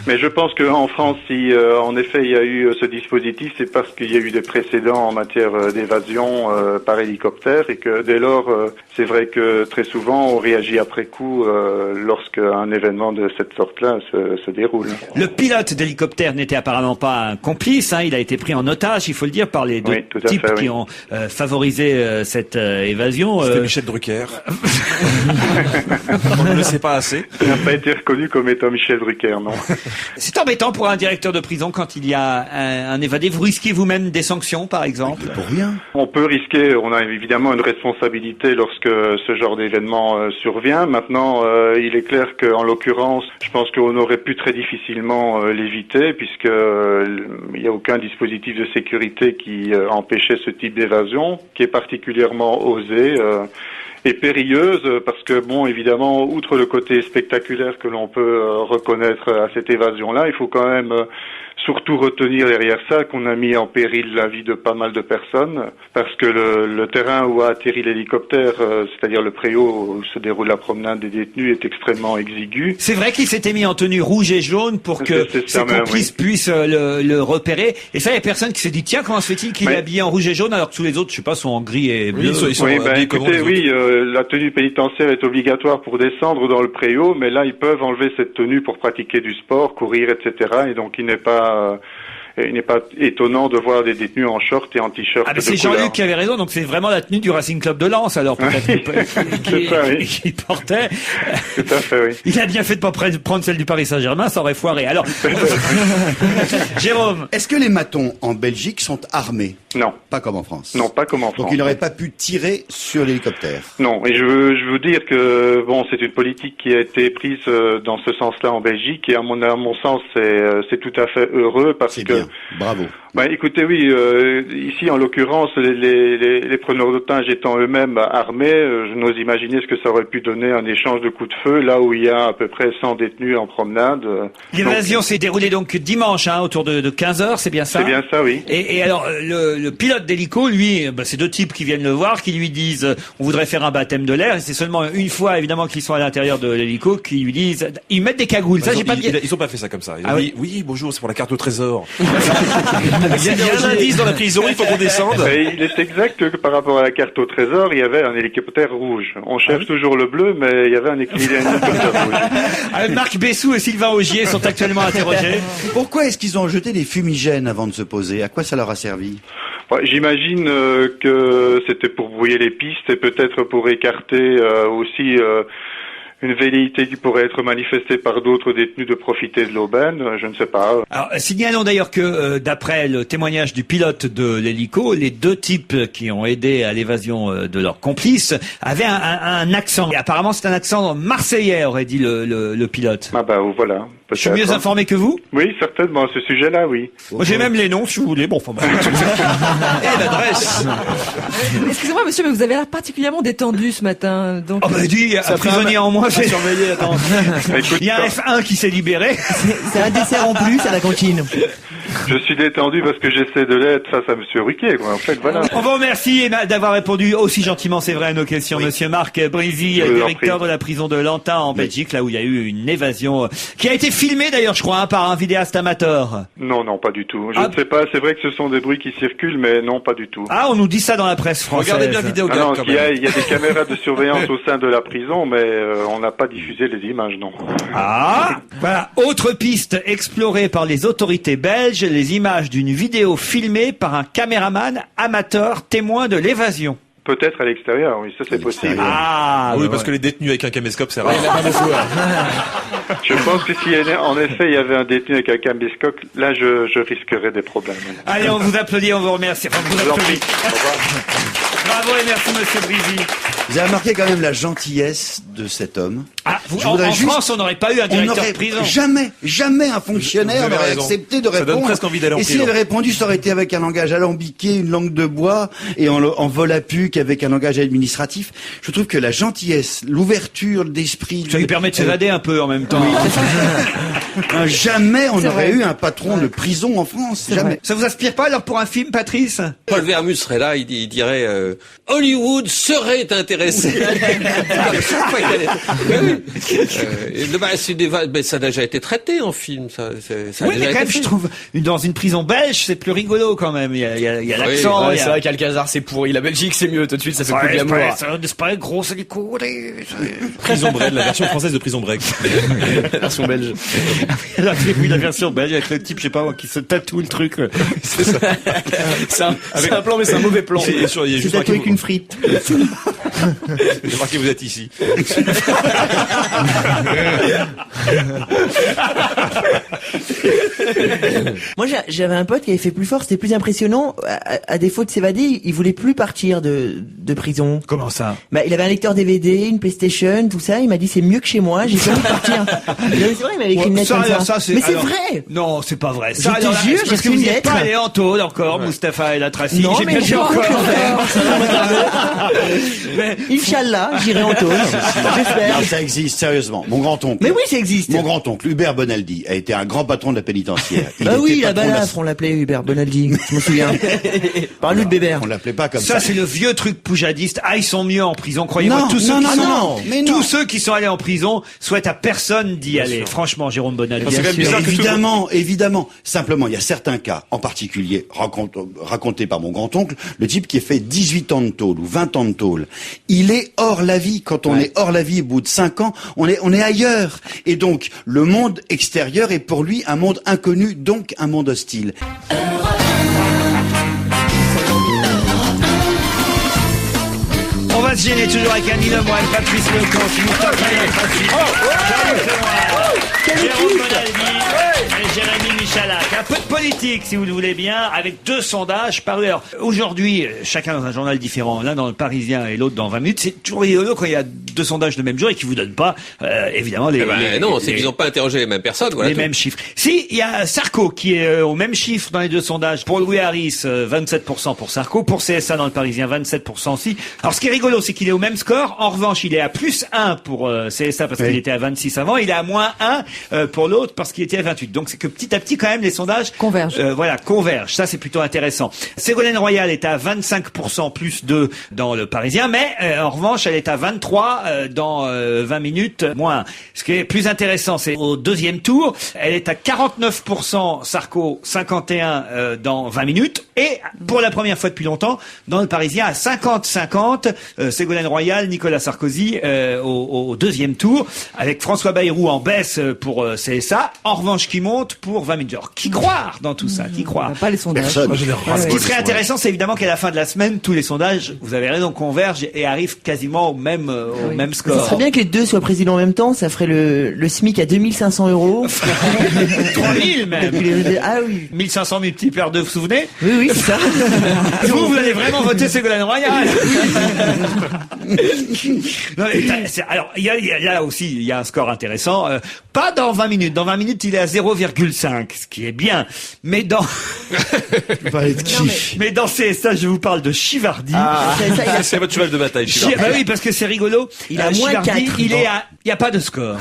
Speaker 10: Mais je pense qu'en France, si en effet il y a eu ce dispositif, c'est parce qu'il y a eu des précédents en matière d'évasion par hélicoptère et que dès lors, c'est vrai que très souvent on réagit après coup lorsqu'un événement de cette sorte-là se déroule.
Speaker 1: Le pilote d'hélicoptère n'était apparemment pas un complice, il a été pris en otage, il faut le dire, par les deux types qui ont favorisé cette évasion.
Speaker 5: C'était Michel Drucker. On ne le sait pas assez.
Speaker 10: Il n'a pas été reconnu comme étant Michel Drucker, non.
Speaker 1: C'est embêtant pour un directeur de prison quand il y a un évadé. Vous risquez vous-même des sanctions, par exemple?
Speaker 3: Pour rien.
Speaker 10: On peut risquer, on a évidemment une responsabilité lorsque ce genre d'événement survient. Maintenant, il est clair qu'en l'occurrence, je pense qu'on aurait pu très difficilement l'éviter puisque il n'y a aucun dispositif de sécurité qui empêchait ce type d'évasion, qui est particulièrement osée et périlleuse parce que, évidemment, outre le côté spectaculaire que l'on peut reconnaître à cette évasion-là, il faut quand même surtout retenir derrière ça qu'on a mis en péril la vie de pas mal de personnes parce que le terrain où a atterri l'hélicoptère, c'est-à-dire le préau où se déroule la promenade des détenus, est extrêmement exigu.
Speaker 1: C'est vrai qu'il s'était mis en tenue rouge et jaune pour que ses complices puissent le repérer. Et ça, il y a personne qui s'est dit, tiens, comment se fait-il qu'il est habillé en rouge et jaune alors que tous les autres, je sais pas, sont en gris et bleu?
Speaker 10: La tenue pénitentiaire est obligatoire pour descendre dans le préau, mais là, ils peuvent enlever cette tenue pour pratiquer du sport, courir, etc. Et donc, il n'est pas il n'est pas étonnant de voir des détenus en short et en t-shirt.
Speaker 1: Ah, mais c'est Jean-Luc qui avait raison, donc c'est vraiment la tenue du Racing Club de Lens, alors peut-être qu'il portait.
Speaker 10: Tout à fait, oui.
Speaker 1: Il a bien fait de pas prendre celle du Paris Saint-Germain, ça aurait foiré. Alors, Jérôme.
Speaker 3: Est-ce que les matons en Belgique sont armés?
Speaker 10: Non.
Speaker 3: Pas comme en France.
Speaker 10: Non, pas comme en France.
Speaker 3: Donc il n'aurait pas pu tirer sur l'hélicoptère.
Speaker 10: Non, et je veux dire que bon, c'est une politique qui a été prise dans ce sens-là en Belgique, et à mon sens, c'est tout à fait heureux parce que.
Speaker 3: C'est bien. Bravo.
Speaker 10: Bah, écoutez, oui, ici en l'occurrence, les preneurs d'otages étant eux-mêmes armés, je n'ose imaginer ce que ça aurait pu donner un échange de coups de feu là où il y a à peu près 100 détenus en promenade.
Speaker 1: L'évasion s'est déroulée donc dimanche, autour de 15h, c'est bien ça?
Speaker 10: C'est bien ça, oui.
Speaker 1: Et alors, le pilote d'hélico, lui, c'est deux types qui viennent le voir, qui lui disent, on voudrait faire un baptême de l'air, et c'est seulement une fois, évidemment, qu'ils sont à l'intérieur de l'hélico, qui lui disent, ils mettent des cagoules. Ça,
Speaker 5: ils ont pas fait ça comme ça. Ils ont dit, oui, bonjour, c'est pour la carte au trésor. Il y a un indice dans la prison, il faut qu'on descende.
Speaker 10: Et il est exact que par rapport à la carte au trésor, il y avait un hélicoptère rouge. On cherche toujours le bleu, mais il y avait un hélicoptère rouge.
Speaker 1: Marc Bessou et Sylvain Augier sont actuellement interrogés.
Speaker 3: Pourquoi est-ce qu'ils ont jeté des fumigènes avant de se poser? À quoi ça leur a servi?
Speaker 10: J'imagine que c'était pour brouiller les pistes et peut-être pour écarter aussi une velléité qui pourrait être manifestée par d'autres détenus de profiter de l'aubaine, je ne sais pas.
Speaker 1: Alors, signalons d'ailleurs que d'après le témoignage du pilote de l'hélico, les deux types qui ont aidé à l'évasion de leurs complices avaient un accent. Et apparemment, c'est un accent marseillais, aurait dit le pilote.
Speaker 10: Ah bah voilà.
Speaker 1: Je suis mieux informé que vous?
Speaker 10: Oui, certainement, à ce sujet-là, oui.
Speaker 1: Moi, j'ai même les noms, si vous voulez. Bon, enfin,
Speaker 4: et l'adresse. Excusez-moi, monsieur, mais vous avez l'air particulièrement détendu ce matin. Donc,
Speaker 1: un prisonnier en moins, c'est
Speaker 2: surveillé. Attends.
Speaker 1: Il y a un F1 qui s'est libéré.
Speaker 7: C'est un dessert en plus à la cantine.
Speaker 10: Je suis détendu parce que j'essaie de l'être face à monsieur Ruquier, quoi. En fait, voilà.
Speaker 1: On vous remercie d'avoir répondu aussi gentiment, c'est vrai, à nos questions. Oui. Monsieur Marc Brisy, directeur de la prison de Lantin en Belgique, là où il y a eu une évasion qui a été filmée d'ailleurs, je crois, par un vidéaste amateur.
Speaker 10: Non, pas du tout. Je ne sais pas, c'est vrai que ce sont des bruits qui circulent, mais non, pas du tout.
Speaker 1: Ah, on nous dit ça dans la presse française.
Speaker 5: Regardez bien vidéo.
Speaker 10: Non, il y a des caméras de surveillance au sein de la prison, mais on n'a pas diffusé les images, non.
Speaker 1: Ah, voilà. Autre piste explorée par les autorités belges, les images d'une vidéo filmée par un caméraman amateur témoin de l'évasion.
Speaker 10: Peut-être à l'extérieur, oui, ça c'est possible.
Speaker 5: Ah, oui, parce que les détenus avec un caméscope, c'est rare.
Speaker 10: Je pense que si en effet il y avait un détenu avec un caméscope, là je risquerais des problèmes.
Speaker 1: Allez, on vous applaudit, on vous remercie. Enfin, vous applaudit.
Speaker 10: Au revoir.
Speaker 1: Bravo et merci monsieur Brisy.
Speaker 3: Vous avez remarqué quand même la gentillesse de cet homme.
Speaker 1: Ah, en France, on n'aurait pas eu un directeur de prison.
Speaker 3: Jamais un fonctionnaire n'aurait accepté de répondre.
Speaker 5: Ça donne presque envie d'aller en prison.
Speaker 3: Et s'il avait répondu, ça aurait été avec un langage alambiqué, une langue de bois, et en volapuc avec un langage administratif. Je trouve que la gentillesse, l'ouverture d'esprit...
Speaker 1: Ça lui permet de s'évader un peu en même temps.
Speaker 3: Oui. Jamais on n'aurait eu un patron de prison en France. Jamais.
Speaker 1: Ça vous inspire pas alors pour un film, Patrice?
Speaker 8: Paul Vermus serait là, il dirait Hollywood serait intéressé. Ça a déjà été traité en film. Ça
Speaker 1: oui, mais quand même, je trouve, dans une prison belge, c'est plus rigolo quand même. Il y a l'accent.
Speaker 2: C'est vrai qu'Alcazar, c'est pourri. La Belgique, c'est mieux. Tout de suite, ça fait plus de glamour.
Speaker 1: C'est pas un gros hélico.
Speaker 5: Prison Break, la version française de Prison Break.
Speaker 2: La version belge.
Speaker 1: Oui, la version belge avec le type, je sais pas, qui se tatoue le truc.
Speaker 2: C'est ça. C'est un plan, mais c'est un mauvais plan.
Speaker 7: C'est tatoué avec une frite.
Speaker 5: J'ai marqué, vous êtes ici.
Speaker 7: Moi, j'avais un pote qui avait fait plus fort, c'était plus impressionnant. À défaut de s'évader, il voulait plus partir de prison.
Speaker 1: Comment ça?
Speaker 7: Il avait un lecteur DVD, une PlayStation, tout ça. Il m'a dit c'est mieux que chez moi, j'ai pas envie de partir. C'est vrai, il m'avait écrit une lettre comme ça. Mais c'est vrai.
Speaker 1: Non, c'est pas vrai.
Speaker 7: Je te jure, j'ai reçu une lettre.
Speaker 1: Pas allé en tôle encore, Mustapha El Atrassi.
Speaker 7: Non, mais j'ai encore. Inch'Allah, j'irai en tôle. J'espère.
Speaker 3: Ça existe, sérieusement. Mon grand-oncle.
Speaker 7: Mais oui, ça existe.
Speaker 3: Mon grand-oncle, Hubert Bonaldi, a été un grand patron de la pénitentiaire.
Speaker 7: Oui, la balafre, on l'appelait Hubert Bonaldi. Je me souviens. Par lui de Bébert.
Speaker 3: On l'appelait pas comme ça.
Speaker 1: Ça, c'est le vieux truc poujadiste. Ah, ils sont mieux en prison, croyez-moi. Tous ceux qui sont allés en prison souhaitent à personne d'y aller. Franchement, Jérôme Bonaldi.
Speaker 3: Évidemment. Simplement, il y a certains cas, en particulier, racontés par mon grand-oncle, le type qui a fait 18 ans de tôle ou 20 ans de tôle il est hors la vie. Quand on est hors la vie au bout de 5 ans, on est ailleurs. Et donc, le monde extérieur est pour lui un monde inconnu, donc un monde hostile.
Speaker 1: On va se gêner toujours avec Annie Lemoine, Patrice Lecomte, Moustapha Jérôme Monaldi et Jérémy Michalak. Un peu de politique, si vous le voulez bien, avec 2 sondages parus. Alors, aujourd'hui, chacun dans un journal différent, l'un dans le Parisien et l'autre dans 20 minutes. C'est toujours rigolo quand il y a 2 sondages le même jour et qui vous donnent pas, évidemment,
Speaker 8: non, c'est qu'ils n'ont pas interrogé les mêmes personnes. Voilà,
Speaker 1: les mêmes chiffres. Si, il y a Sarko qui est au même chiffre dans les 2 sondages. Pour Louis Harris, 27% pour Sarko. Pour CSA dans le Parisien, 27% aussi. Alors, ce qui est rigolo, c'est qu'il est au même score. En revanche, il est à +1 pour CSA parce qu'il était à 26 avant. Il est à -1 pour l'autre parce qu'il était à 28. Donc, c'est que petit à petit, quand même, les sondages convergent. Convergent. Ça, c'est plutôt intéressant. Ségolène Royal est à 25% +2 dans le Parisien, mais en revanche, elle est à 23 dans 20 minutes moins. Ce qui est plus intéressant, c'est au deuxième tour, elle est à 49%, Sarko 51 dans 20 minutes, et pour la première fois depuis longtemps, dans le Parisien, à 50-50, Ségolène Royal, Nicolas Sarkozy au deuxième tour, avec François Bayrou en baisse pour CSA, en revanche qui monte pour 20 minutes. Alors, qui croire dans tout ça? Qui croire?
Speaker 4: Pas les sondages.
Speaker 3: Personne.
Speaker 1: Ce qui serait intéressant, c'est évidemment qu'à la fin de la semaine, tous les sondages, vous avez raison, convergent et arrivent quasiment au même score.
Speaker 7: Ça serait bien que les deux soient présidents en même temps, ça ferait le SMIC à 2500 €.
Speaker 1: 3000 même.
Speaker 7: Ah oui.
Speaker 1: 1500 multiplié par 2, vous vous souvenez?
Speaker 7: Oui, c'est ça.
Speaker 1: Vous allez vraiment voter Ségolène Royal. Non, alors, il y a là aussi, il y a un score intéressant. Pas dans 20 minutes. Dans 20 minutes, il est à 0,5, ce qui est bien. Mais dans... Mais dans CSA, je vous parle de Chivardi.
Speaker 5: C'est votre cheval de bataille,
Speaker 1: Bah oui, parce que c'est rigolo.
Speaker 7: Il a moins 4.
Speaker 1: Il y a pas de score.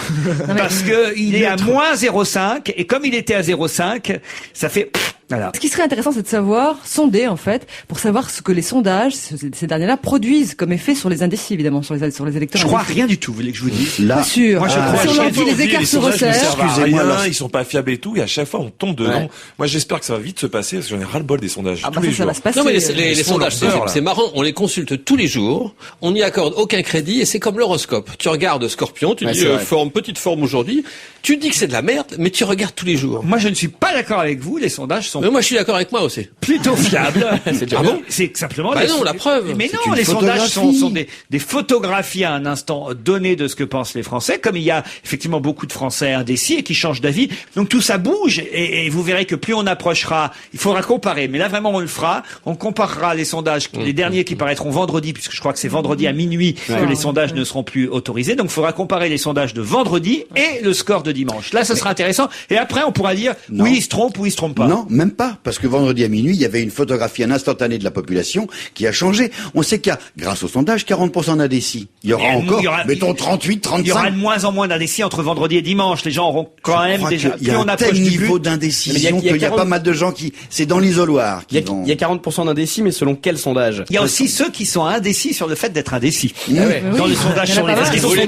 Speaker 1: Parce que il est à -0,5. Et comme il était à 0,5, ça fait... Voilà.
Speaker 4: Ce qui serait intéressant, c'est de savoir, sonder en fait, pour savoir ce que les sondages, ces derniers-là, produisent comme effet sur les indécis, évidemment, sur les électeurs.
Speaker 1: Je crois rien du tout, vous voulez que je vous dise?
Speaker 3: Là,
Speaker 4: pas sûr.
Speaker 1: Moi, je crois
Speaker 4: si on leur dit les écarts se resserrent.
Speaker 3: Excusez-moi,
Speaker 5: ils sont pas fiables et tout, et à chaque fois on tombe dedans. Moi j'espère que ça va vite se passer, parce que j'en ai ras-le-bol des sondages.
Speaker 4: Ah bah
Speaker 5: tous les
Speaker 4: ça
Speaker 5: jours.
Speaker 4: va se passer.
Speaker 8: Non mais les sondages, c'est marrant, on les consulte tous les jours, on n'y accorde aucun crédit et c'est comme l'horoscope. Tu regardes Scorpion, tu dis petite forme aujourd'hui, tu dis que c'est de la merde, mais tu regardes tous les jours.
Speaker 1: Moi, je ne suis pas d'accord avec vous, les sondages sont...
Speaker 8: Mais moi je suis d'accord avec moi aussi.
Speaker 1: Plutôt fiables.
Speaker 8: Ah bon?
Speaker 1: C'est simplement...
Speaker 8: Bah non, la preuve.
Speaker 1: Mais non, les sondages sont des photographies à un instant donné de ce que pensent les Français, comme il y a effectivement beaucoup de Français indécis et qui changent d'avis. Donc tout ça bouge et vous verrez que plus on approchera, il faudra comparer. Mais là vraiment on le fera. On comparera les sondages, les derniers qui paraîtront vendredi, puisque je crois que c'est vendredi à minuit que les sondages ne seront plus autorisés. Donc il faudra comparer les sondages de vendredi et le score de dimanche. Là, ça sera intéressant. Et après, on pourra dire oui, il se trompe ou il se trompe pas.
Speaker 3: Non, même pas. Parce que vendredi à minuit, il y avait une photographie, un instantané de la population qui a changé. On sait qu'il y a, grâce au sondage, 40% d'indécis. Il y aura encore, mettons 38, 35.
Speaker 1: Il y aura de moins en moins d'indécis entre vendredi et dimanche. Les gens auront quand même déjà...
Speaker 3: Il y a un tel niveau d'indécision qu'il y a pas mal de gens qui... C'est dans l'isoloir.
Speaker 6: Il y a 40% d'indécis, mais selon quel sondage?
Speaker 1: Il y a aussi ceux qui sont indécis sur le fait d'être indécis. Dans les sondages sur les
Speaker 8: Parce qu'ils ont sondé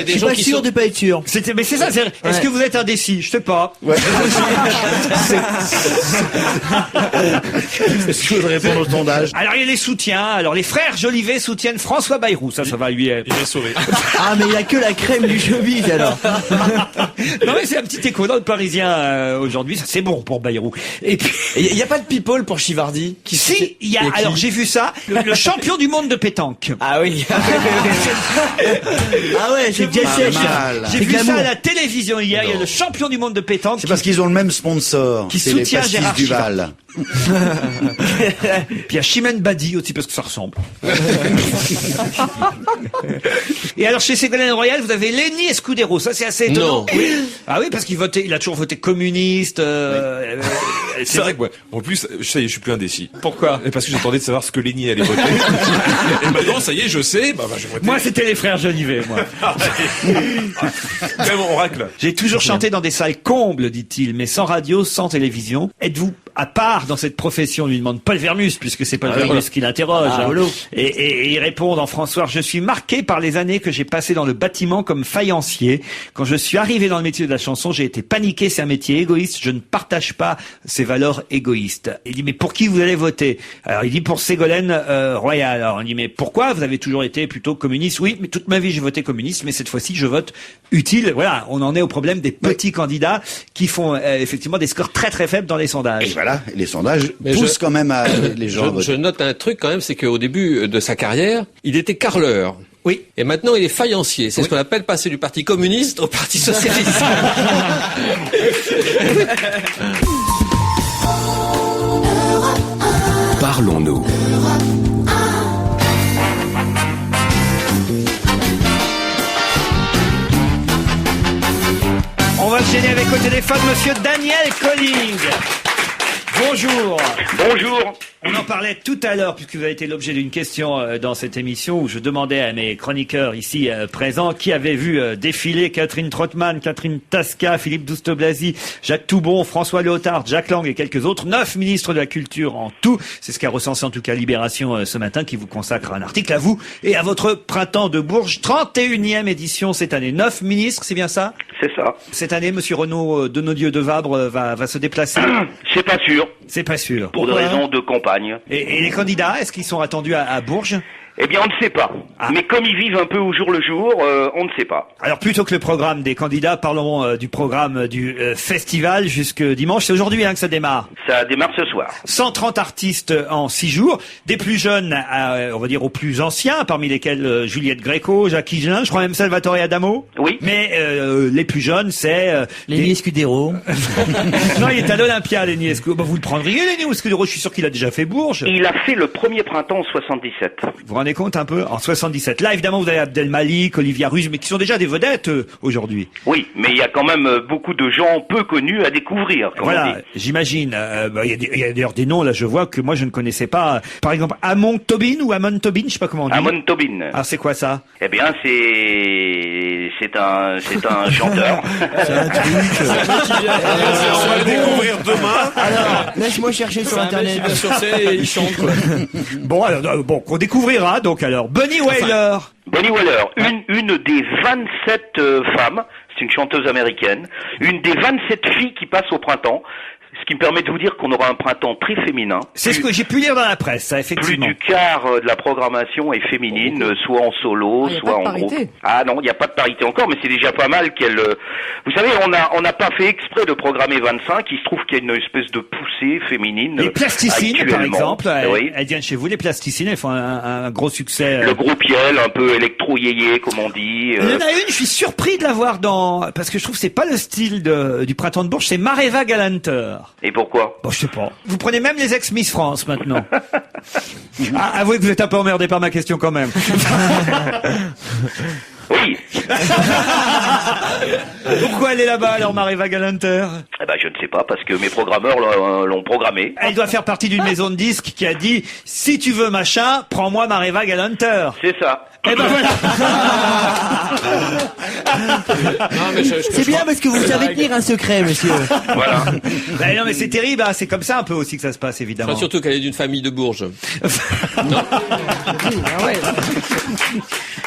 Speaker 8: des gens qui sont...
Speaker 7: de pas être sûr.
Speaker 1: Mais c'est ça, est-ce que vous êtes indécis? Je sais pas.
Speaker 3: Est-ce que je voudrais répondre au sondage?
Speaker 1: Alors il y a les soutiens. Alors les frères Jolivet soutiennent François Bayrou. Ça va lui...
Speaker 5: Il est sauvé.
Speaker 7: Ah, mais il a que la crème du showbiz, alors.
Speaker 1: Non mais c'est un petit écho dans le Parisien aujourd'hui. Ça c'est bon pour Bayrou. Et puis...
Speaker 6: Il y a pas de people pour Chivardi?
Speaker 1: Si, il y a... Alors j'ai vu ça. Le champion du monde de pétanque.
Speaker 6: Ah oui.
Speaker 7: Ah ouais, c'est bien sèche.
Speaker 1: J'ai vu ça à la télévision hier. Il y a le champion du monde de pétanque.
Speaker 3: C'est parce qu'ils ont le même sponsor.
Speaker 1: Qui
Speaker 3: c'est les
Speaker 1: soutient
Speaker 3: pastis
Speaker 1: Gérard
Speaker 3: Duval.
Speaker 1: Puis il y a Chimène Badi aussi parce que ça ressemble. Et alors chez Ségolène Royal, vous avez Lenny Escudero. Ça c'est assez étonnant.
Speaker 8: Non.
Speaker 1: Oui. Ah oui, parce qu'il a toujours voté communiste.
Speaker 5: C'est vrai que moi, en plus, ça y est, je suis plus indécis.
Speaker 1: Pourquoi?
Speaker 5: Parce que j'attendais de savoir ce que Lenny allait voter. Et maintenant, ça y est, je sais. Je vais voter.
Speaker 1: Moi, c'était les frères Jolivet, moi.
Speaker 5: Même on racle.
Speaker 1: J'ai toujours chanté dans des salles combles, dit-il, mais sans radio, sans télévision. Êtes-vous à part dans cette profession, lui demande Paul Vermus, puisque c'est Paul Vermus qui l'interroge. Et il répond dans François, je suis marqué par les années que j'ai passées dans le bâtiment comme faïencier. Quand je suis arrivé dans le métier de la chanson, j'ai été paniqué, c'est un métier égoïste, je ne partage pas ces valeurs égoïstes. Il dit, mais pour qui vous allez voter? Alors il dit pour Ségolène Royal. Alors on dit, mais pourquoi? Vous avez toujours été plutôt communiste. Oui, mais toute ma vie j'ai voté communiste, mais cette fois-ci je vote utile. Voilà, on en est au problème des petits candidats qui font effectivement des scores très très faibles dans les sondages.
Speaker 3: Et voilà, les sondages poussent quand même les gens à voter.
Speaker 8: Je note un truc quand même, c'est qu'au début de sa carrière, il était carreleur. Oui. Et maintenant, il est faïencier. C'est ce qu'on appelle passer du Parti communiste au Parti socialiste.
Speaker 11: Parlons-nous.
Speaker 1: On va se gêner avec au téléphone monsieur Daniel Colling. Bonjour.
Speaker 12: Bonjour.
Speaker 1: On en parlait tout à l'heure, puisque vous avez été l'objet d'une question dans cette émission où je demandais à mes chroniqueurs ici présents qui avaient vu défiler Catherine Trottmann, Catherine Tasca, Philippe Douste-Blazy, Jacques Toubon, François Léotard, Jacques Lang et quelques autres. 9 ministres de la Culture en tout. C'est ce qu'a recensé en tout cas Libération ce matin, qui vous consacre un article à vous et à votre Printemps de Bourges. 31e édition cette année. 9 ministres, c'est bien ça?
Speaker 12: C'est ça.
Speaker 1: Cette année, monsieur Renaud Denaudieu de Vabre va se déplacer?
Speaker 12: C'est pas sûr.
Speaker 1: C'est pas sûr.
Speaker 12: Pour des raisons de campagne.
Speaker 1: Et les candidats, est-ce qu'ils sont attendus à Bourges?
Speaker 12: Eh bien, on ne sait pas. Mais comme ils vivent un peu au jour le jour, on ne sait pas.
Speaker 1: Alors, plutôt que le programme des candidats, parlons du programme du festival jusque dimanche. C'est aujourd'hui que ça démarre.
Speaker 12: Ça démarre ce soir.
Speaker 1: 130 artistes en 6 jours. Des plus jeunes, on va dire, aux plus anciens, parmi lesquels Juliette Gréco, Jacques Higelin, je crois même Salvatore Adamo.
Speaker 12: Oui.
Speaker 1: Mais les plus jeunes, c'est...
Speaker 7: Lenny Escudero.
Speaker 1: Non, il est à l'Olympia, Lenny Escudero. Bah, vous le prendriez, Lenny Escudero? Je suis sûr qu'il a déjà fait Bourges.
Speaker 12: Il a fait le premier printemps en 77.
Speaker 1: Vous vous rendez compte un peu? En 77. Là, évidemment, vous avez Abdelmalik, Olivia Ruge, mais qui sont déjà des vedettes aujourd'hui.
Speaker 12: Oui, mais il y a quand même beaucoup de gens peu connus à découvrir.
Speaker 1: Voilà, j'imagine. Il y a d'ailleurs des noms, là, je vois que moi, je ne connaissais pas. Par exemple, Amon Tobin ou Amon Tobin, je sais pas comment on dit.
Speaker 12: Amon Tobin.
Speaker 1: Alors, c'est quoi ça?
Speaker 12: Eh bien, c'est un chanteur.
Speaker 7: C'est un truc.
Speaker 5: On va le découvrir demain.
Speaker 7: Alors, laisse-moi chercher sur Internet.
Speaker 6: Sur scène et il chante, quoi.
Speaker 1: Bon, alors, qu'on découvrira, donc, alors. Bunny Wailer.
Speaker 12: Bunny Wailer, une des 27 femmes, c'est une chanteuse américaine, une des 27 filles qui passent au printemps. Ce qui me permet de vous dire qu'on aura un printemps très féminin.
Speaker 1: C'est ce que j'ai pu lire dans la presse, ça, effectivement.
Speaker 12: Plus du quart de la programmation est féminine, soit en solo, soit en groupe. Ah non, il n'y a pas de parité encore, mais c'est déjà pas mal qu'elle... Vous savez, on n'a pas fait exprès de programmer 25, il se trouve qu'il y a une espèce de poussée féminine.
Speaker 1: Les plasticines, par exemple,
Speaker 12: oui.
Speaker 1: elles viennent chez vous, les plasticines, elles font un gros succès.
Speaker 12: Le groupe Yel, un peu électro-yéyé, comme on dit.
Speaker 1: Il y en a une, je suis surpris de la voir parce que je trouve que c'est pas le style du Printemps de Bourges, c'est Mareva Galanter.
Speaker 12: Et pourquoi?
Speaker 1: Bon, je sais pas. Vous prenez même les ex-Miss France maintenant. Avouez que vous êtes un peu emmerdé par ma question quand même.
Speaker 12: Oui.
Speaker 1: Pourquoi elle est là-bas alors, Mareva Galanter?
Speaker 12: Eh ben, je ne sais pas, parce que mes programmeurs l'ont programmée.
Speaker 1: Elle doit faire partie d'une maison de disques qui a dit « Si tu veux machin, prends-moi Mareva Galanter ».
Speaker 12: C'est ça.
Speaker 1: Eh ben voilà.
Speaker 7: C'est bien parce que vous savez tenir un secret, monsieur.
Speaker 12: Voilà.
Speaker 1: Ben non, mais c'est terrible, hein. C'est comme ça un peu aussi que ça se passe, évidemment.
Speaker 8: Enfin, surtout qu'elle est d'une famille de Bourges.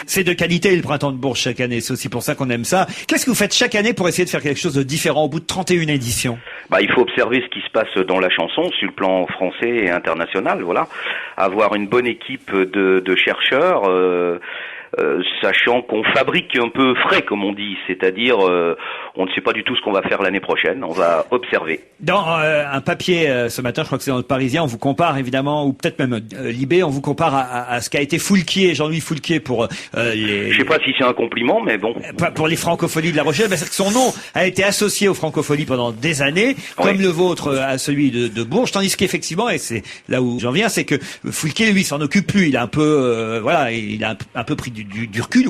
Speaker 1: C'est de qualité le Printemps de Bourges chaque année, c'est aussi pour ça qu'on aime ça. Qu'est-ce que vous faites chaque année pour essayer de faire quelque chose de différent au bout de 31 éditions?
Speaker 12: Bah, il faut observer ce qui se passe dans la chanson sur le plan français et international, voilà. Avoir une bonne équipe de chercheurs, sachant qu'on fabrique un peu frais, comme on dit, c'est-à-dire on ne sait pas du tout ce qu'on va faire l'année prochaine, on va observer.
Speaker 1: Dans un papier ce matin, je crois que c'est dans le Parisien, on vous compare évidemment, ou peut-être même Libé, on vous compare à ce qu'a été Foulquier, Jean-Louis Foulquier pour les...
Speaker 12: Je sais pas si c'est un compliment, mais bon.
Speaker 1: Pour les Francopholies de La Rochelle, parce que son nom a été associé aux Francopholies pendant des années, comme le vôtre à celui de Bourges, tandis qu'effectivement, et c'est là où j'en viens, c'est que Foulquier, lui, s'en occupe plus, il a un peu, voilà, il a un peu pris du recul.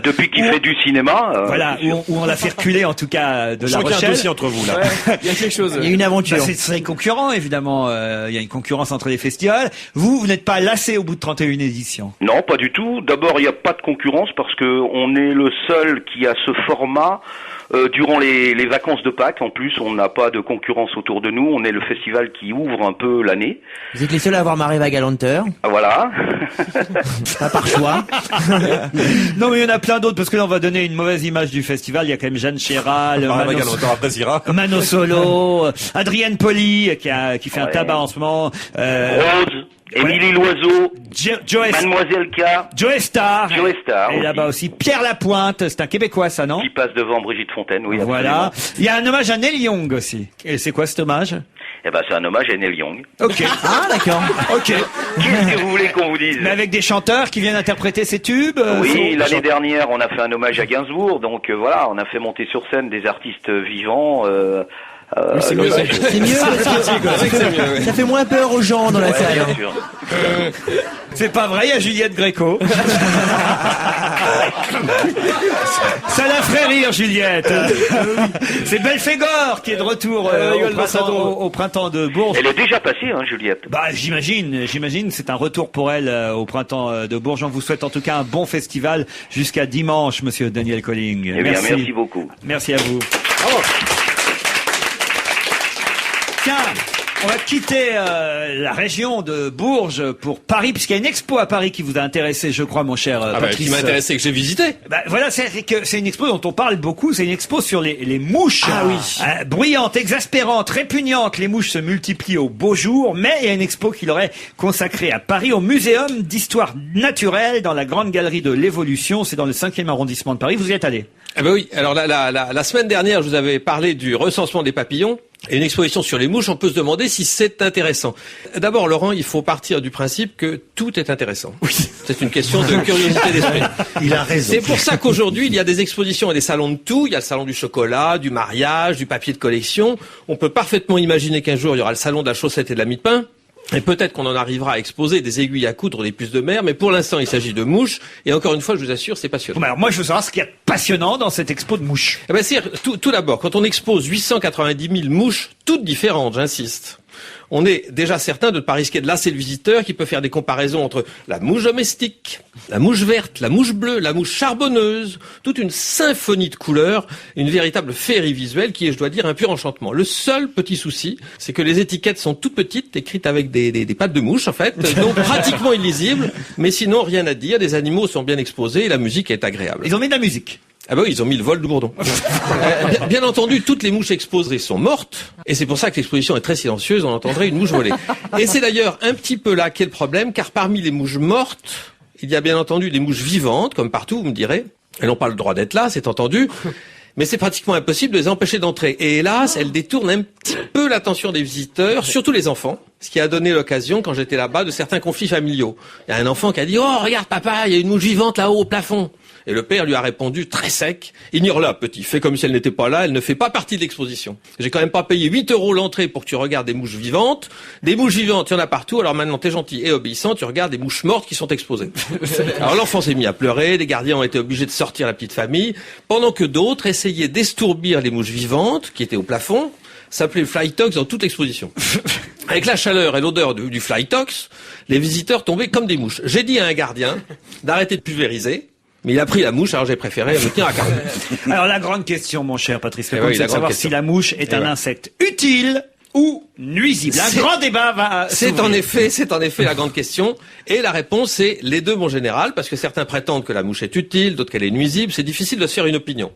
Speaker 12: Depuis qu'il fait du cinéma...
Speaker 1: voilà, où on l'a fait reculer en tout cas de La Rochelle.
Speaker 5: Il y a un dossier entre vous là.
Speaker 6: Ouais, il y a quelque chose.
Speaker 7: Il y a une aventure.
Speaker 1: Bah, c'est concurrent évidemment. Il y a une concurrence entre les festivals. Vous n'êtes pas lassé au bout de 31 éditions?
Speaker 12: Non, pas du tout. D'abord, il n'y a pas de concurrence parce que on est le seul qui a ce format Durant les vacances de Pâques, en plus, on n'a pas de concurrence autour de nous. On est le festival qui ouvre un peu l'année.
Speaker 7: Vous êtes les seuls à avoir Maréva Galanter.
Speaker 12: Voilà.
Speaker 7: Pas par choix.
Speaker 1: Non, mais il y en a plein d'autres, parce que là, on va donner une mauvaise image du festival. Il y a quand même Jeanne Chéral, Mano Solo, Adrienne Poli, qui fait un tabac en ce moment.
Speaker 12: Rose. Émilie Loiseau, Mademoiselle K,
Speaker 1: Joe Star, et là-bas
Speaker 12: aussi.
Speaker 1: aussi Pierre Lapointe, c'est un Québécois ça, non?
Speaker 12: Qui passe devant Brigitte Fontaine, oui.
Speaker 1: Voilà.
Speaker 12: Absolument.
Speaker 1: Il y a un hommage à Neil Young aussi. Et c'est quoi cet hommage?
Speaker 12: Eh ben, c'est un hommage à Neil Young.
Speaker 1: Ok.
Speaker 7: Ah, d'accord.
Speaker 1: Ok.
Speaker 12: Qu'est-ce que vous voulez qu'on vous dise?
Speaker 1: Mais avec des chanteurs qui viennent interpréter ces tubes?
Speaker 12: Oui, l'année dernière, on a fait un hommage à Gainsbourg, donc voilà, on a fait monter sur scène des artistes vivants.
Speaker 7: Oui, c'est mieux, c'est mieux parce que ça fait moins peur aux gens dans la salle.
Speaker 12: Bien sûr.
Speaker 1: C'est pas vrai, il y a Juliette Gréco. Ça la ferait rire, Juliette. C'est Belphégor qui est de retour au printemps de Bourges.
Speaker 12: Elle est déjà passée, hein, Juliette.
Speaker 1: Bah, j'imagine, c'est un retour pour elle au printemps de Bourges. On vous souhaite en tout cas un bon festival jusqu'à dimanche, monsieur Daniel Colling.
Speaker 12: Eh bien, merci beaucoup.
Speaker 1: Merci à vous. Bravo. Tiens, on va quitter la région de Bourges pour Paris, puisqu'il y a une expo à Paris qui vous a intéressé, je crois, mon cher Patrice.
Speaker 8: Qui m'a intéressé, que j'ai visité.
Speaker 1: Bah, voilà, c'est une expo dont on parle beaucoup. C'est une expo sur les mouches.
Speaker 7: Ah oui.
Speaker 1: Bruyantes, exaspérantes, répugnantes. Les mouches se multiplient au beau jour. Mais il y a une expo qui leur est consacrée à Paris, au Muséum d'Histoire Naturelle, dans la Grande Galerie de l'Évolution. C'est dans le 5e arrondissement de Paris. Vous y êtes allé?
Speaker 8: Ah ben oui. Alors la semaine dernière, je vous avais parlé du recensement des papillons. Et une exposition sur les mouches, on peut se demander si c'est intéressant. D'abord, Laurent, il faut partir du principe que tout est intéressant. Oui. C'est une question de curiosité d'esprit.
Speaker 3: Il a raison.
Speaker 8: C'est pour ça qu'aujourd'hui, il y a des expositions et des salons de tout. Il y a le salon du chocolat, du mariage, du papier de collection. On peut parfaitement imaginer qu'un jour, il y aura le salon de la chaussette et de la mie de pain. Et peut-être qu'on en arrivera à exposer des aiguilles à coudre, des puces de mer, mais pour l'instant, il s'agit de mouches. Et encore une fois, je vous assure, c'est passionnant.
Speaker 1: Bon, alors moi, je veux savoir ce qu'il y a de passionnant dans cette expo de mouches.
Speaker 8: Eh ben, c'est tout d'abord, quand on expose 890 000 mouches, toutes différentes, j'insiste, on est déjà certain de ne pas risquer de lasser le visiteur qui peut faire des comparaisons entre la mouche domestique, la mouche verte, la mouche bleue, la mouche charbonneuse, toute une symphonie de couleurs, une véritable féerie visuelle qui est, je dois dire, un pur enchantement. Le seul petit souci, c'est que les étiquettes sont toutes petites, écrites avec des pattes de mouche, en fait, donc pratiquement illisibles, mais sinon rien à dire, les animaux sont bien exposés et la musique est agréable.
Speaker 1: Ils ont mis de la musique.
Speaker 8: Ah bah oui, ils ont mis le vol du bourdon. Bien entendu, toutes les mouches exposées sont mortes, et c'est pour ça que l'exposition est très silencieuse, on entendrait une mouche voler. Et c'est d'ailleurs un petit peu là qu'est le problème, car parmi les mouches mortes, il y a bien entendu des mouches vivantes, comme partout, vous me direz. Elles n'ont pas le droit d'être là, c'est entendu. Mais c'est pratiquement impossible de les empêcher d'entrer. Et hélas, elles détournent un petit peu l'attention des visiteurs, surtout les enfants. Ce qui a donné l'occasion, quand j'étais là-bas, de certains conflits familiaux. Il y a un enfant qui a dit « Oh, regarde papa, il y a une mouche vivante là-haut au plafond ». Et le père lui a répondu très sec, « Ignore-la, petit, fais comme si elle n'était pas là, elle ne fait pas partie de l'exposition. J'ai quand même pas payé 8 € l'entrée pour que tu regardes des mouches vivantes. Des mouches vivantes, il y en a partout, alors maintenant t'es gentil et obéissant, tu regardes des mouches mortes qui sont exposées. » Alors l'enfant s'est mis à pleurer, les gardiens ont été obligés de sortir la petite famille, pendant que d'autres essayaient d'estourbir les mouches vivantes, qui étaient au plafond, s'appelait Flytox dans toute exposition. Avec la chaleur et l'odeur du Flytox, les visiteurs tombaient comme des mouches. J'ai dit à un gardien d'arrêter de pulvériser, mais il a pris la mouche, alors j'ai préféré me tenir à carreau.
Speaker 1: Alors la grande question, mon cher Patrice, c'est
Speaker 8: oui,
Speaker 1: de savoir si la mouche est un insecte utile ou nuisible. Un grand débat va
Speaker 8: C'est en effet la grande question. Et la réponse c'est les deux, mon général, parce que certains prétendent que la mouche est utile, d'autres qu'elle est nuisible. C'est difficile de se faire une opinion.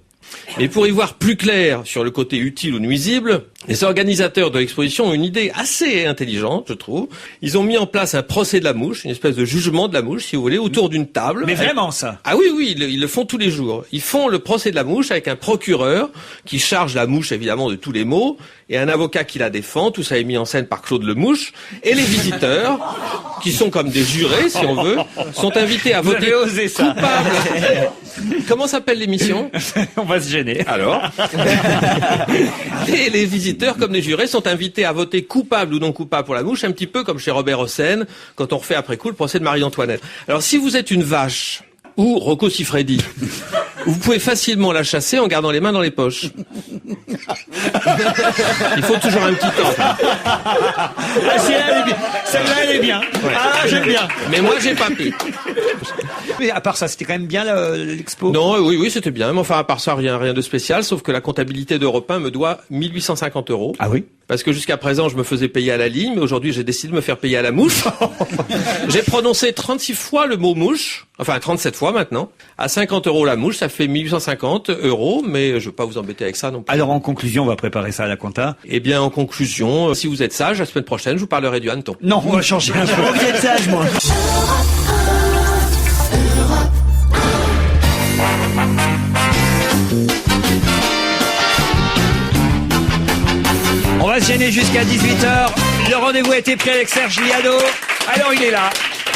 Speaker 8: Mais pour y voir plus clair sur le côté utile ou nuisible, les organisateurs de l'exposition ont une idée assez intelligente, je trouve. Ils ont mis en place un procès de la mouche, une espèce de jugement de la mouche, si vous voulez, autour d'une table.
Speaker 1: Mais vraiment, ça?
Speaker 8: Ah oui, ils le font tous les jours. Ils font le procès de la mouche avec un procureur qui charge la mouche, évidemment, de tous les maux, et un avocat qui la défend. Tout ça est mis en scène par Claude Lemouche. Et les visiteurs, qui sont comme des jurés, si on veut, sont invités à voter coupable. Comment s'appelle l'émission?
Speaker 1: On va se gêner.
Speaker 8: Alors Et les visiteurs, comme les jurés, sont invités à voter coupable ou non coupable pour la mouche, un petit peu comme chez Robert Hossein, quand on refait après coup le procès de Marie-Antoinette. Alors si vous êtes une vache, ou Rocco Siffredi, Vous pouvez facilement la chasser en gardant les mains dans les poches. Il faut toujours un petit temps.
Speaker 1: Ah, celle-là, elle est bien. Celle-là, elle est bien.
Speaker 8: Ouais.
Speaker 1: Ah, j'aime bien.
Speaker 8: Mais moi, j'ai pas pris.
Speaker 1: Mais à part ça, c'était quand même bien l'expo.
Speaker 8: Non, oui, c'était bien. Mais enfin, à part ça, rien de spécial, sauf que la comptabilité d'Europe 1 me doit 1850 €.
Speaker 1: Ah oui?
Speaker 8: Parce que jusqu'à présent, je me faisais payer à la ligne, mais aujourd'hui, j'ai décidé de me faire payer à la mouche. J'ai prononcé 36 fois le mot mouche, enfin 37 fois maintenant. À 50 € la mouche, ça fait 1850 €, mais je veux pas vous embêter avec ça non plus.
Speaker 1: Alors en conclusion, on va préparer ça à la compta.
Speaker 8: Eh bien, en conclusion, si vous êtes sage, la semaine prochaine, je vous parlerai du hanneton.
Speaker 1: Non, on va changer un peu.
Speaker 7: Vous êtes sage, moi.
Speaker 1: On va se gêner jusqu'à 18h. Le rendez-vous a été pris avec Serge Liado. Alors il est là.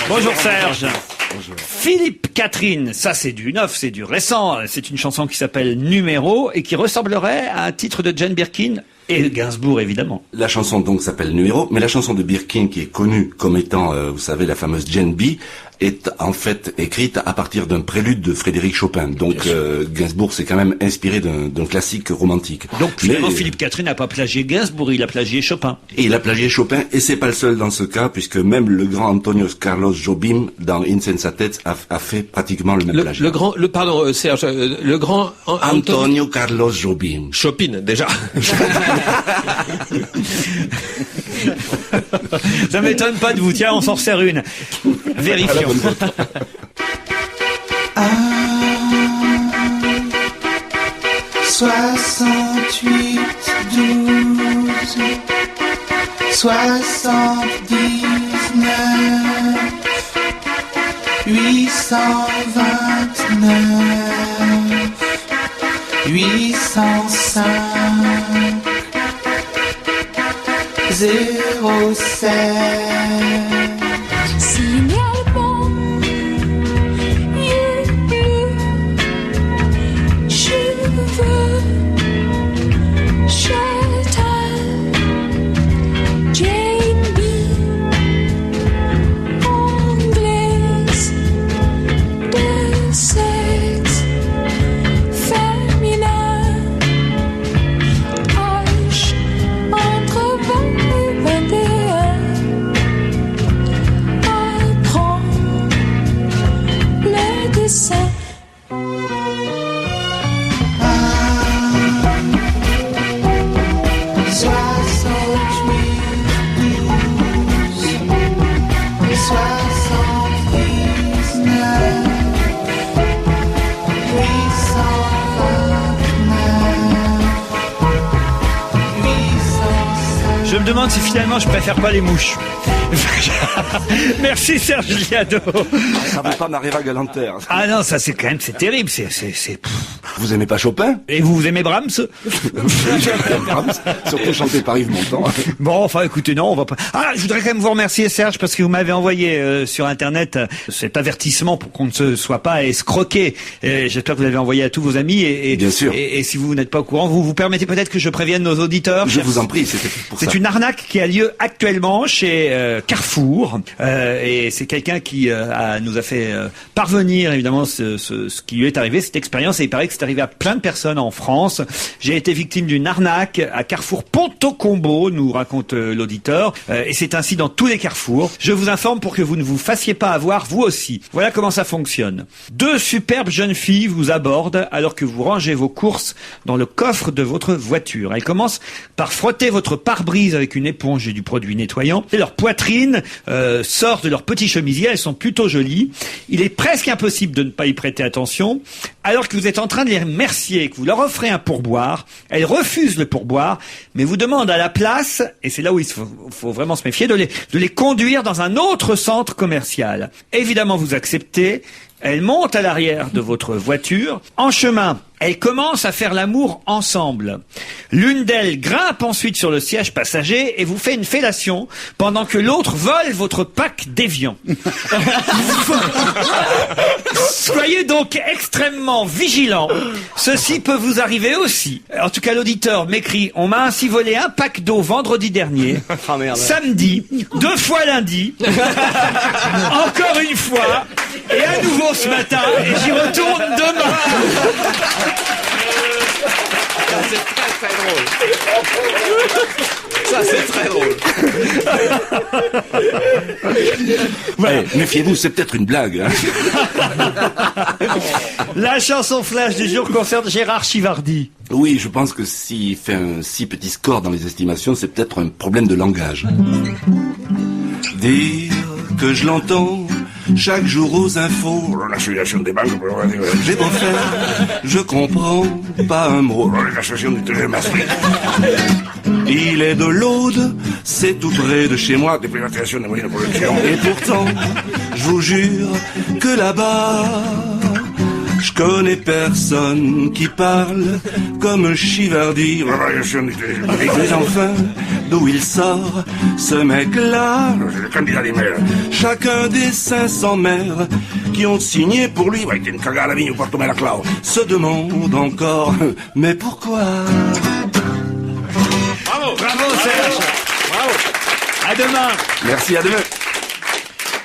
Speaker 1: Bonjour Serge. Bonjour. Philippe Catherine, ça c'est du neuf, c'est du récent. C'est une chanson qui s'appelle Numéro et qui ressemblerait à un titre de Jane Birkin et Gainsbourg évidemment.
Speaker 11: La chanson donc s'appelle Numéro, mais la chanson de Birkin qui est connue comme étant, vous savez, la fameuse Jane B, est en fait écrite à partir d'un prélude de Frédéric Chopin. Donc Gainsbourg s'est quand même inspiré d'un classique romantique.
Speaker 1: Donc finalement Philippe Catherine n'a pas plagié Gainsbourg, il a plagié Chopin.
Speaker 11: Et il a plagié Chopin, et c'est pas le seul dans ce cas, puisque même le grand Antonio Carlos Jobim dans Insensatez a fait pratiquement le même plagiat.
Speaker 8: Pardon Serge, le grand
Speaker 11: Antonio Carlos Jobim.
Speaker 8: Chopin déjà.
Speaker 1: Ça m'étonne pas de vous. Tiens, on s'en resserre une. Vérifions.
Speaker 13: 68, 12, 79, 829, 805, 07.
Speaker 14: Signalement, cheveux, châtain, Jane B, anglaise, de sexe féminin, âge entre 20 et 21, apprend le dessin.
Speaker 1: Je me demande si finalement je préfère pas les mouches. Merci Serge Liado.
Speaker 11: Ça vaut pas Maréva Galanter.
Speaker 1: Ah non, ça c'est quand même, c'est terrible.
Speaker 11: Vous aimez pas Chopin?
Speaker 1: Et vous aimez Brahms?
Speaker 11: Brahms, surtout chanté par Yves Montand.
Speaker 1: Bon, enfin écoutez, non, on va pas. Ah, je voudrais quand même vous remercier Serge parce que vous m'avez envoyé sur internet cet avertissement pour qu'on ne se soit pas escroqué. J'espère que vous l'avez envoyé à tous vos amis et
Speaker 11: bien sûr.
Speaker 1: Et si vous n'êtes pas au courant, vous permettez peut-être que je prévienne nos auditeurs.
Speaker 11: Je vous en prie, c'était pour ça.
Speaker 1: C'est une arnaque qui a lieu actuellement chez Carrefour et c'est quelqu'un qui nous a fait parvenir évidemment ce qui lui est arrivé, cette expérience, et il paraît que c'est arrivé à plein de personnes en France. J'ai été victime d'une arnaque à Carrefour Ponto Combo, nous raconte l'auditeur, et c'est ainsi dans tous les carrefours. Je vous informe pour que vous ne vous fassiez pas avoir vous aussi. Voilà comment ça fonctionne. 2 superbes jeunes filles vous abordent alors que vous rangez vos courses dans le coffre de votre voiture. Elles commencent par frotter votre pare-brise avec une éponge et du produit nettoyant, et leur poitrine sort de leur petit chemisier. Elles sont plutôt jolies. Il est presque impossible de ne pas y prêter attention. Alors que vous êtes en train de les remercier et que vous leur offrez un pourboire, elles refusent le pourboire, mais vous demandent à la place, et c'est là où il faut vraiment se méfier, de les conduire dans un autre centre commercial. Évidemment, vous acceptez. Elles montent à l'arrière de votre voiture. En chemin, elles commencent à faire l'amour ensemble. L'une d'elles grimpe ensuite sur le siège passager et vous fait une fellation pendant que l'autre vole votre pack d'évian. Soyez donc extrêmement vigilants. Ceci peut vous arriver aussi. En tout cas, l'auditeur m'écrit: on m'a ainsi volé un pack d'eau vendredi dernier, samedi, 2 fois lundi, encore une fois, Et à nouveau ce matin, et j'y retourne demain.
Speaker 8: C'est très drôle. Ça, c'est très drôle.
Speaker 11: Méfiez-vous, c'est peut-être une blague. Hein.
Speaker 1: La chanson flash du jour concerne Gérard Chivardi.
Speaker 11: Oui, je pense que s'il fait un si petit score dans les estimations, c'est peut-être un problème de langage. Dire que je l'entends chaque jour aux infos, la situation des banques, j'ai beau faire, je comprends pas un mot. La situation du il est de l'Aude, c'est tout près de chez moi, des privatisations des moyens de production. Et pourtant, je vous jure que là-bas, je connais personne qui parle comme Chivardi. Mais enfin, d'où il sort, ce mec-là, le candidat des maires. Chacun des 500 maires qui ont signé pour lui, se demande encore, mais pourquoi?
Speaker 1: Bravo Serge. Bravo. À demain.
Speaker 11: Merci, à demain.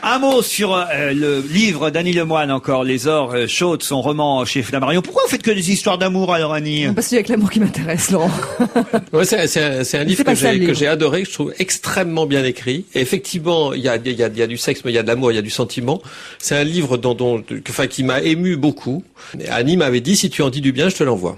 Speaker 1: Un mot sur le livre d'Annie Lemoine encore, Les Ors Chaudes, son roman chez Flammarion. Pourquoi vous faites que des histoires d'amour alors, Annie?
Speaker 4: Parce qu'il y a que l'amour qui m'intéresse, Laurent.
Speaker 8: Ouais, c'est un livre que j'ai adoré, que je trouve extrêmement bien écrit. Et effectivement, il y a du sexe, mais il y a de l'amour, il y a du sentiment. C'est un livre qui m'a ému beaucoup. Et Annie m'avait dit, si tu en dis du bien, je te l'envoie.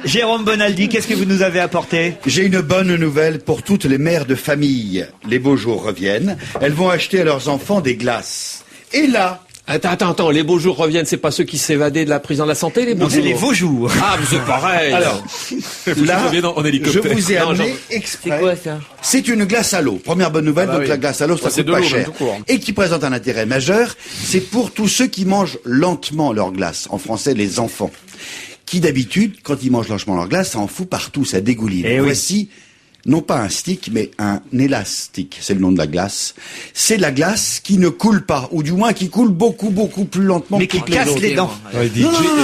Speaker 1: Jérôme Bonaldi, qu'est-ce que vous nous avez apporté?
Speaker 3: J'ai une bonne nouvelle pour toutes les mères de famille. Les beaux jours reviennent. Elles vont acheter à leurs enfants des glaces. Et là...
Speaker 8: Attends, les beaux jours reviennent, c'est pas ceux qui s'évadaient de la prison de la santé, les beaux jours?
Speaker 1: Non, c'est les beaux jours.
Speaker 8: Ah, mais c'est pareil.
Speaker 3: Alors, là, je vous ai amené exprès.
Speaker 7: C'est quoi ça?
Speaker 3: C'est une glace à l'eau. Première bonne nouvelle, donc la glace à l'eau, ça coûte pas cher. Et qui présente un intérêt majeur, c'est pour tous ceux qui mangent lentement leur glace. En français, les enfants. Qui d'habitude, quand ils mangent lentement leur glace, ça en fout partout, ça dégouline. Et voici, non pas un stick, mais un élastique, c'est le nom de la glace. C'est la glace qui ne coule pas, ou du moins qui coule beaucoup plus lentement
Speaker 1: mais
Speaker 3: que
Speaker 1: qui casse les dents.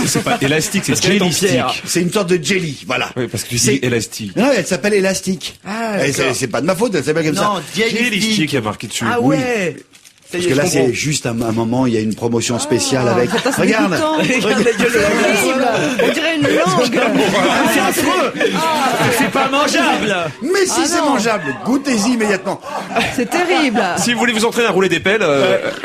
Speaker 5: C'est pas élastique, c'est jelly stick.
Speaker 3: C'est une sorte de jelly, voilà.
Speaker 5: Oui, parce que tu dis élastique.
Speaker 3: Non, elle s'appelle élastique. Ah, c'est pas de ma faute, elle s'appelle comme ça.
Speaker 7: Non, jelly stick.
Speaker 5: Il y a marqué dessus.
Speaker 7: Ah ouais.
Speaker 3: Parce que là, c'est juste un moment, il y a une promotion spéciale avec... Regarde
Speaker 6: Regarde la gueule de la glace.
Speaker 4: On dirait une langue.
Speaker 1: C'est affreux. C'est pas mangeable.
Speaker 3: Mais si, c'est mangeable. Goûtez-y immédiatement.
Speaker 4: C'est terrible.
Speaker 5: Si vous voulez vous entraîner à rouler des pelles...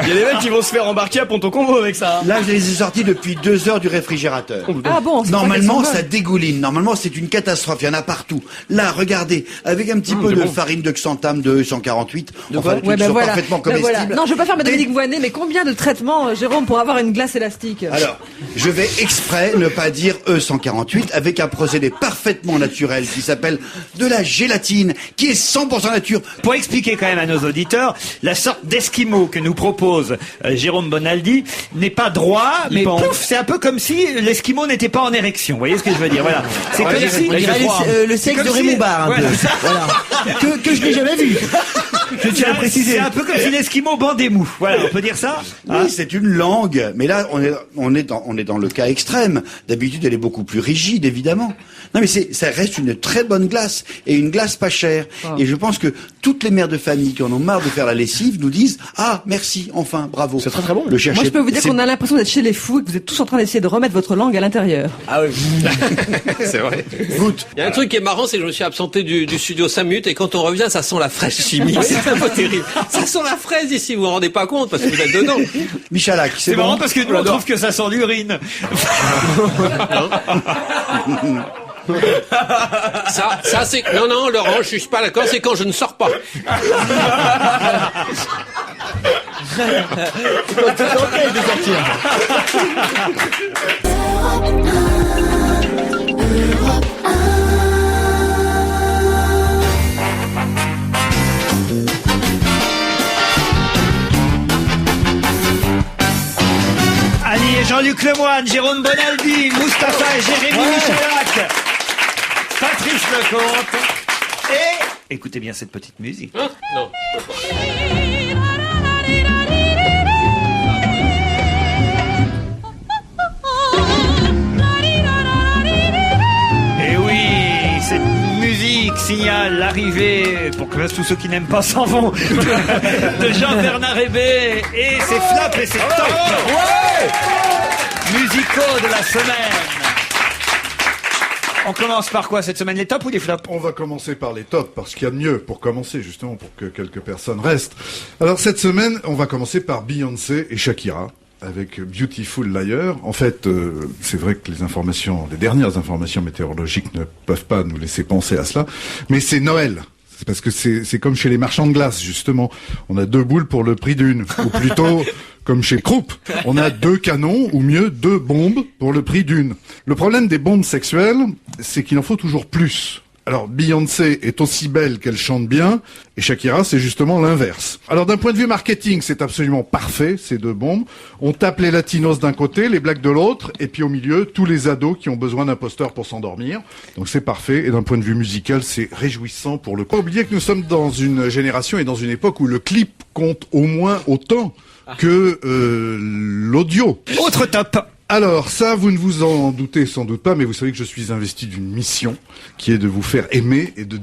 Speaker 6: Il y a des mecs qui vont se faire embarquer à Ponto Combo avec ça.
Speaker 3: Là, je les ai sortis depuis 2 heures du réfrigérateur.
Speaker 4: Ah bon,
Speaker 3: normalement, ça dégouline. Normalement, c'est une catastrophe. Il y en a partout. Là, regardez, avec un petit peu de farine de Xantame de E148, enfin, les trucs sont parfaitement comestibles.
Speaker 4: Non, je veux pas faire ma Dominique Voynet, mais combien de traitements, Jérôme, pour avoir une glace élastique?
Speaker 3: Alors, je vais exprès ne pas dire E148 avec un procédé parfaitement naturel qui s'appelle de la gélatine, qui est 100% nature.
Speaker 1: Pour expliquer quand même à nos auditeurs, la sorte d'esquimau que nous propose Jérôme Bonaldi n'est pas droit, mais pouf, c'est un peu comme si l'esquimau n'était pas en érection. Vous voyez ce que je veux dire? Voilà. C'est comme si...
Speaker 7: On dirait le sexe de Raymond Barre, un peu. Voilà. Que je n'ai jamais vu.
Speaker 3: Je tiens à préciser.
Speaker 1: C'est un peu comme si l'esquimau bandait mou. Voilà, on peut dire ça?
Speaker 3: Oui, c'est une langue. Mais là, on est dans le cas extrême. D'habitude, elle est beaucoup plus rigide, évidemment. Non, mais ça reste une très bonne glace. Et une glace pas chère. Et je pense que toutes les mères de famille qui en ont marre de faire la lessive nous disent, ah, merci, enfin, bravo.
Speaker 6: C'est très bon.
Speaker 3: Le chercher.
Speaker 4: Moi, je peux vous dire qu'on a l'impression d'être chez les fous et que vous êtes tous en train d'essayer de remettre votre langue à l'intérieur.
Speaker 6: Ah oui.
Speaker 5: C'est vrai.
Speaker 3: Goûte.
Speaker 8: Il y a un truc qui est marrant, c'est que je me suis absenté du studio 5 minutes et quand on revient, ça sent la fraîche chimique. C'est un peu terrible. Ça sent la fraise ici, vous vous rendez pas compte parce que vous êtes dedans.
Speaker 3: Michalak,
Speaker 1: c'est
Speaker 3: bon.
Speaker 1: marrant parce que nous, on trouve que ça sent l'urine.
Speaker 8: Ça c'est... Non, Laurent, je suis pas d'accord, c'est quand je ne sors pas.
Speaker 7: Quand tu t'empêches de sortir.
Speaker 1: Annie et Jean-Luc Lemoine, Jérôme Bonaldi, Mustapha et Jérémy Michalak, Patrice Lecomte et... Écoutez bien cette petite musique.
Speaker 8: Hein? Non. Et
Speaker 1: oui, cette musique signale l'arrivée, pour que tous ceux qui n'aiment pas s'en vont, de Jean-Bernard Hébé et ses flops et ses tops musicaux de la semaine. On commence par quoi cette semaine, les tops ou les flops?
Speaker 15: On va commencer par les tops, parce qu'il y a de mieux pour commencer, justement, pour que quelques personnes restent. Alors cette semaine, on va commencer par Beyoncé et Shakira, avec Beautiful Liar. En fait, c'est vrai que les dernières informations météorologiques ne peuvent pas nous laisser penser à cela, mais c'est Noël. C'est parce que c'est comme chez les marchands de glace, justement. On a 2 boules pour le prix d'une, ou plutôt... Comme chez Krupp, on a 2 canons, ou mieux 2 bombes pour le prix d'une. Le problème des bombes sexuelles, c'est qu'il en faut toujours plus. Alors Beyoncé est aussi belle qu'elle chante bien, et Shakira c'est justement l'inverse. Alors d'un point de vue marketing, c'est absolument parfait, ces 2 bombes. On tape les latinos d'un côté, les blacks de l'autre, et puis au milieu, tous les ados qui ont besoin d'un poster pour s'endormir. Donc c'est parfait, et d'un point de vue musical, c'est réjouissant pour le coup. Pas oublier que nous sommes dans une génération et dans une époque où le clip compte au moins autant que l'audio.
Speaker 1: Autre top.
Speaker 15: Alors ça, vous ne vous en doutez sans doute pas, mais vous savez que je suis investi d'une mission qui est de vous faire aimer et de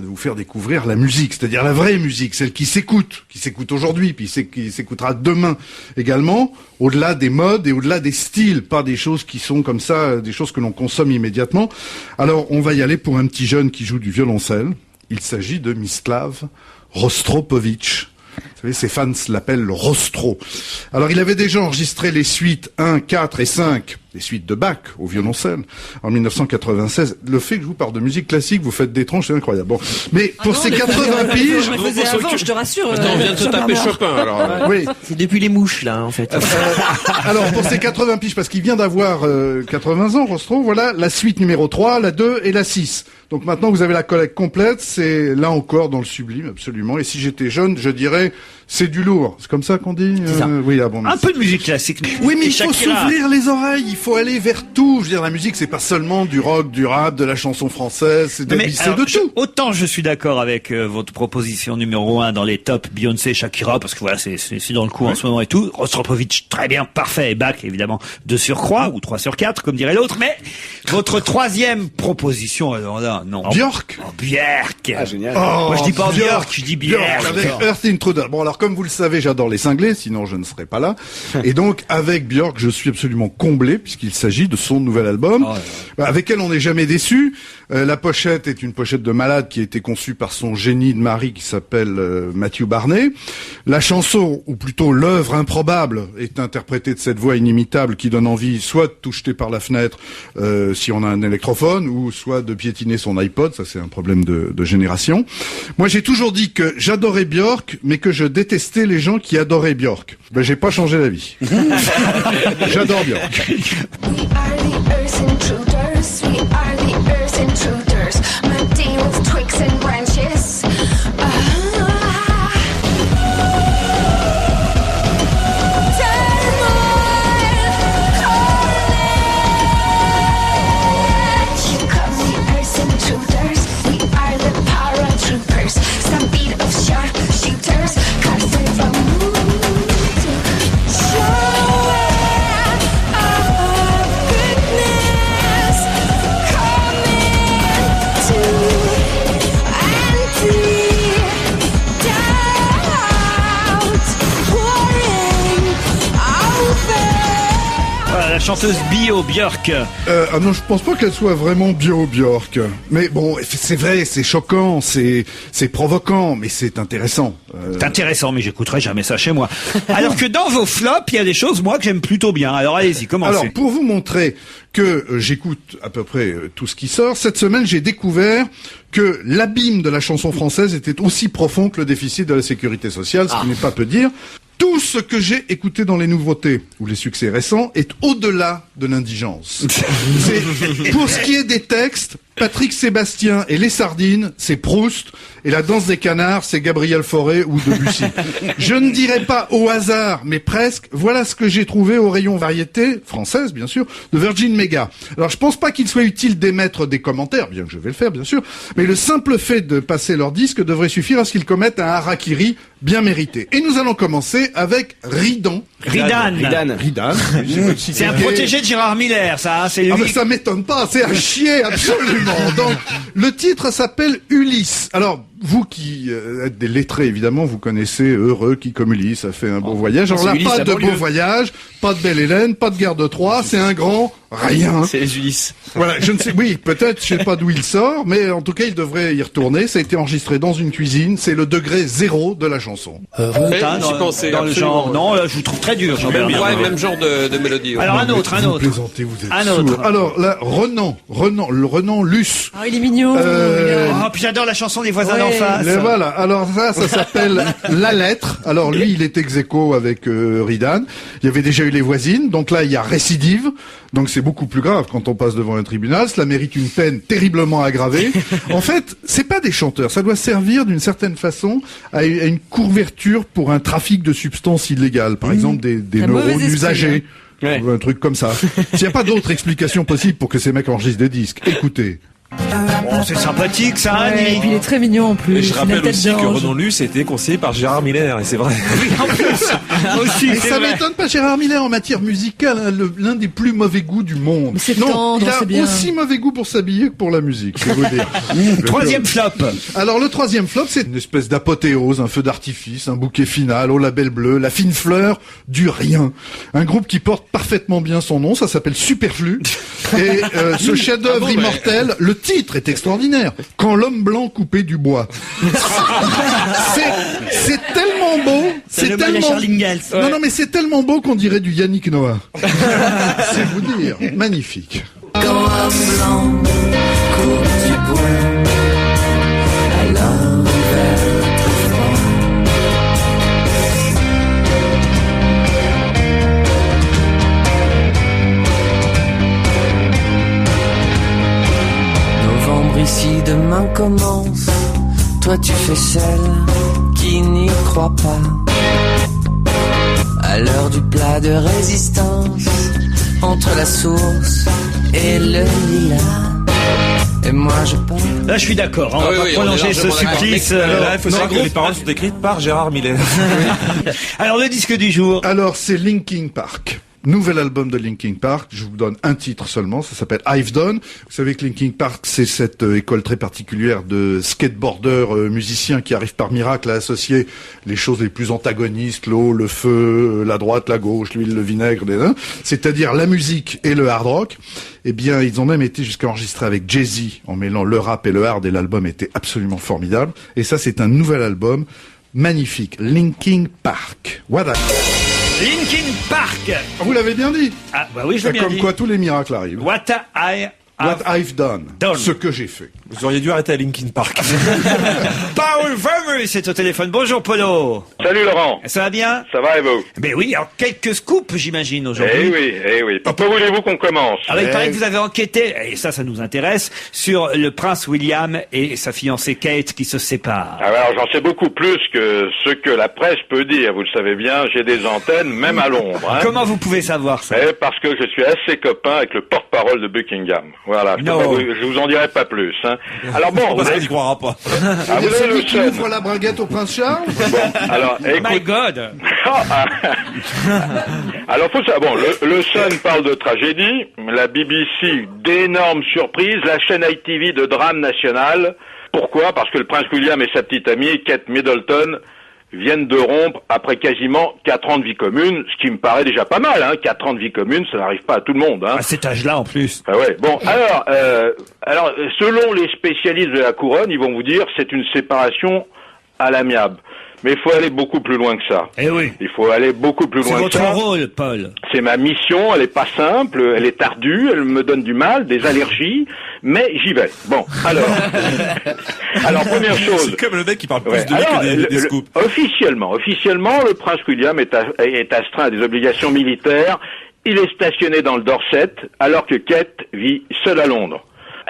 Speaker 15: vous faire découvrir la musique, c'est-à-dire la vraie musique, celle qui s'écoute aujourd'hui, puis qui s'écoutera demain également, au-delà des modes et au-delà des styles, pas des choses qui sont comme ça, des choses que l'on consomme immédiatement. Alors on va y aller pour un petit jeune qui joue du violoncelle. Il s'agit de Mislav Rostropovitch. Vous savez, ses fans l'appellent le Rostro. Alors, il avait déjà enregistré les suites 1, 4 et 5, les suites de Bach au violoncelle, en 1996. Le fait que je vous parle de musique classique, vous faites des tronches, c'est incroyable. Bon. Mais pour ces 80 piges...
Speaker 4: Je te rassure.
Speaker 8: Attends, on vient de se taper Chopin, alors.
Speaker 7: Oui. C'est depuis les mouches, là, en fait.
Speaker 15: Alors, pour ces 80 piges, parce qu'il vient d'avoir 80 ans, Rostro, voilà, la suite numéro 3, la 2 et la 6. Donc maintenant, vous avez la collecte complète, c'est là encore dans le sublime, absolument. Et si j'étais jeune, je dirais, c'est du lourd. C'est comme ça qu'on dit Oui, ah bon.
Speaker 1: Un peu de musique classique.
Speaker 15: Oui, mais il faut s'ouvrir les oreilles, il faut aller vers tout. Je veux dire, la musique, c'est pas seulement du rock, du rap, de la chanson française, c'est de tout.
Speaker 1: Autant je suis d'accord avec votre proposition numéro 1 dans les tops, Beyoncé, Shakira, parce que voilà, c'est dans le coup en ce moment et tout. Rostropovitch, très bien, parfait. Et Bach, évidemment, 2 sur 3 ou 3 sur 4, comme dirait l'autre. Mais votre troisième proposition, alors là, non.
Speaker 15: Björk.
Speaker 1: Björk.
Speaker 6: Ah, génial.
Speaker 1: Moi, je dis pas Björk, je dis Björk.
Speaker 15: Avec Earth Intruder. Bon, alors, comme vous le savez, j'adore les cinglés, sinon je ne serais pas là. Et donc, avec Björk, je suis absolument comblé, puisqu'il s'agit de son nouvel album, avec elle on n'est jamais déçu. La pochette est une pochette de malade qui a été conçue par son génie de mari qui s'appelle Matthew Barney. La chanson, ou plutôt l'œuvre improbable, est interprétée de cette voix inimitable qui donne envie soit de tout jeter par la fenêtre si on a un électrophone, ou soit de piétiner son iPod. Ça, c'est un problème de génération. Moi, j'ai toujours dit que j'adorais Björk, mais que je détestais les gens qui adoraient Björk. Ben, j'ai pas changé d'avis. J'adore Björk.
Speaker 14: We are the Earth intruders. We are the Earth intruders. Melting with twigs and branches. You come the Earth intruders. We are the paratroopers. Stampede of sharp shooters. Casting from moon to shore.
Speaker 1: La chanteuse bio Björk.
Speaker 15: Non, je pense pas qu'elle soit vraiment bio Björk. Mais bon, c'est vrai, c'est choquant, c'est provoquant, mais c'est intéressant.
Speaker 1: C'est intéressant, mais j'écouterai jamais ça chez moi. Alors que dans vos flops, il y a des choses, moi, que j'aime plutôt bien. Alors allez-y, commencez.
Speaker 15: Alors, pour vous montrer que j'écoute à peu près tout ce qui sort, cette semaine, j'ai découvert que l'abîme de la chanson française était aussi profond que le déficit de la sécurité sociale, ce qui n'est pas peu dire. Tout ce que j'ai écouté dans les nouveautés ou les succès récents est au-delà de l'indigence. Pour ce qui est des textes, Patrick Sébastien et Les Sardines, c'est Proust, et La Danse des Canards, c'est Gabriel Fauré ou Debussy. Je ne dirais pas au hasard, mais presque, voilà ce que j'ai trouvé au rayon variété, française bien sûr, de Virgin Mega. Alors je pense pas qu'il soit utile d'émettre des commentaires, bien que je vais le faire bien sûr, mais le simple fait de passer leur disque devrait suffire à ce qu'ils commettent un harakiri bien mérité. Et nous allons commencer avec Ridan.
Speaker 1: Ridan.
Speaker 15: Ridan.
Speaker 1: C'est un protégé de Gérard Miller, ça, c'est lui.
Speaker 15: Ah, mais ça m'étonne pas, c'est à chier, absolument. Exactement. Donc, le titre s'appelle Ulysse. Alors, vous qui êtes des lettrés, évidemment, vous connaissez Heureux qui comme Ulysse a fait un beau voyage. Alors là,
Speaker 6: Ulysse,
Speaker 15: pas
Speaker 6: la
Speaker 15: de
Speaker 6: banlieue.
Speaker 15: beau voyage, pas de belle Hélène, pas de guerre de Troie, c'est un grand rien.
Speaker 6: C'est les Ulysses.
Speaker 15: Voilà, je ne sais, oui, peut-être, je sais pas d'où il sort, mais en tout cas, il devrait y retourner. Ça a été enregistré dans une cuisine, c'est le degré 0 de la chanson.
Speaker 8: J'y pensais,
Speaker 1: dans le
Speaker 8: absolument.
Speaker 1: genre. Non, là, je vous trouve très dur,
Speaker 8: Même,
Speaker 1: Jean-Bernard.
Speaker 8: même genre de mélodie. ouais.
Speaker 1: Alors un autre.
Speaker 15: Vous plaisantez, vous êtes
Speaker 1: Un
Speaker 15: sourd.
Speaker 1: autre.
Speaker 15: Alors là, Renan Luce.
Speaker 4: Ah, il est mignon.
Speaker 1: Oh, puis j'adore la chanson des voisins d'en face.
Speaker 15: Et voilà. Alors ça s'appelle La Lettre. Alors lui, il est ex-aequo avec Ridan. Il y avait déjà eu Les Voisines. Donc là, il y a récidive. Donc c'est beaucoup plus grave quand on passe devant un tribunal. Cela mérite une peine terriblement aggravée. En fait, c'est pas des chanteurs. Ça doit servir d'une certaine façon à une couverture pour un trafic de substances illégales. Par exemple, des
Speaker 4: Un mauvais
Speaker 15: neurones
Speaker 4: esprit,
Speaker 15: usagés.
Speaker 6: Ouais.
Speaker 15: Ou un truc comme ça. S'il n'y a pas d'autre explication possible pour que ces mecs enregistrent des disques, écoutez.
Speaker 1: Oh, c'est sympathique, ça,
Speaker 4: Ouais,
Speaker 1: Annie.
Speaker 4: et puis il est très mignon en plus.
Speaker 5: Et je
Speaker 4: Il a
Speaker 5: rappelle
Speaker 4: une tête
Speaker 5: aussi que
Speaker 4: d'ange.
Speaker 5: Renan Luce a été conseillé par Gérard Miller, et c'est vrai.
Speaker 1: Oui, en plus. Aussi,
Speaker 15: Et
Speaker 1: c'est
Speaker 15: ça
Speaker 1: vrai.
Speaker 15: m'étonne pas, Gérard Miller, en matière musicale, hein, l'un des plus mauvais goûts du monde.
Speaker 4: Mais c'est
Speaker 15: non,
Speaker 4: tendre,
Speaker 15: il
Speaker 4: c'est
Speaker 15: a
Speaker 4: bien.
Speaker 15: aussi mauvais goût pour s'habiller que pour la musique, je vais vous dire.
Speaker 1: Troisième flop.
Speaker 15: Alors le troisième flop, c'est une espèce d'apothéose, un feu d'artifice, un bouquet final au label bleu, la fine fleur du rien. Un groupe qui porte parfaitement bien son nom, ça s'appelle Superflu. Et ce chef-d'œuvre immortel, le titre est extraordinaire. Quand l'homme blanc coupait du bois. C'est tellement beau, c'est tellement non mais c'est tellement beau qu'on dirait du Yannick Noah. C'est vous dire, magnifique.
Speaker 13: Quand un blanc coupe du bois, alors l'hiver très froid. Novembre ici, demain commence. Toi tu fais celle qui n'y croit pas. À l'heure du plat de résistance, entre la source et le lilas. Et moi je pense.
Speaker 1: Là, je suis d'accord. On
Speaker 8: Ah
Speaker 1: va
Speaker 8: oui,
Speaker 1: pas
Speaker 8: oui,
Speaker 1: prolonger
Speaker 8: on est
Speaker 1: ce
Speaker 8: largement d'accord.
Speaker 1: supplice.
Speaker 5: Là, il faut
Speaker 1: non,
Speaker 5: savoir que les paroles sont écrites par Gérard Miller.
Speaker 1: Alors, le disque du jour.
Speaker 15: Alors, c'est Linkin Park. Nouvel album de Linkin Park. Je vous donne un titre seulement. Ça s'appelle I've Done. Vous savez que Linkin Park, c'est cette école très particulière de skateboarders musiciens qui arrivent par miracle à associer les choses les plus antagonistes, l'eau, le feu, la droite, la gauche, l'huile, le vinaigre, c'est-à-dire la musique et le hard rock. Eh bien, ils ont même été jusqu'à enregistrer avec Jay-Z en mêlant le rap et le hard, et l'album était absolument formidable. Et ça, c'est un nouvel album magnifique. Linkin Park. Voilà.
Speaker 1: Linkin Park.
Speaker 15: Vous l'avez bien dit.
Speaker 1: Ah, bah oui, je l'ai bien
Speaker 15: Comme
Speaker 1: dit.
Speaker 15: quoi tous les miracles arrivent.
Speaker 1: What
Speaker 15: I've done.
Speaker 1: Done.
Speaker 15: Ce que j'ai fait.
Speaker 5: Vous auriez dû arrêter à Linkin Park.
Speaker 1: Paul Vermer, c'est au téléphone. Bonjour, Polo.
Speaker 10: Salut Laurent.
Speaker 1: Ça va bien?
Speaker 10: Ça va et vous?
Speaker 1: Ben oui, alors quelques scoops, j'imagine, aujourd'hui.
Speaker 10: Eh oui. Par quoi voulez-vous qu'on commence?
Speaker 1: Alors, il paraît que vous avez enquêté, et ça nous intéresse, sur le prince William et sa fiancée Kate qui se séparent.
Speaker 10: Ah, alors j'en sais beaucoup plus que ce que la presse peut dire. Vous le savez bien, j'ai des antennes, même à l'ombre. Hein.
Speaker 1: Comment vous pouvez savoir ça?
Speaker 10: Parce que je suis assez copain avec le porte-parole de Buckingham. Voilà, je vous en dirai pas plus. Hein. Alors bon,
Speaker 5: Parce qu'il n'y croira pas.
Speaker 10: vous
Speaker 15: Il y a
Speaker 10: avez
Speaker 15: celui
Speaker 10: le
Speaker 15: qui
Speaker 10: Sun.
Speaker 15: ouvre la braguette au prince Charles.
Speaker 10: Bon, alors
Speaker 1: My God.
Speaker 10: Alors faut ça. Bon, le Sun parle de tragédie, la BBC d'énormes surprises, la chaîne ITV de drame national. Pourquoi? Parce que le prince William et sa petite amie Kate Middleton viennent de rompre après quasiment 4 ans de vie commune, ce qui me paraît déjà pas mal. Hein. 4 ans de vie commune, ça n'arrive pas à tout le monde. Hein.
Speaker 1: À cet âge-là, en plus.
Speaker 10: Ah ouais. Bon, alors, selon les spécialistes de la couronne, ils vont vous dire c'est une séparation à l'amiable. Mais il faut aller beaucoup plus loin que ça.
Speaker 1: Eh oui.
Speaker 10: Il faut aller beaucoup plus
Speaker 1: C'est
Speaker 10: loin que
Speaker 1: votre
Speaker 10: ça.
Speaker 1: rôle, Paul.
Speaker 10: C'est ma mission, elle est pas simple, elle est ardue, elle me donne du mal, des allergies, mais j'y vais. Bon, alors première chose.
Speaker 5: C'est comme le mec qui parle plus
Speaker 10: Ouais.
Speaker 5: de lui
Speaker 10: Alors,
Speaker 5: que des scoops.
Speaker 10: Officiellement, le prince William est astreint à des obligations militaires. Il est stationné dans le Dorset, alors que Kate vit seule à Londres.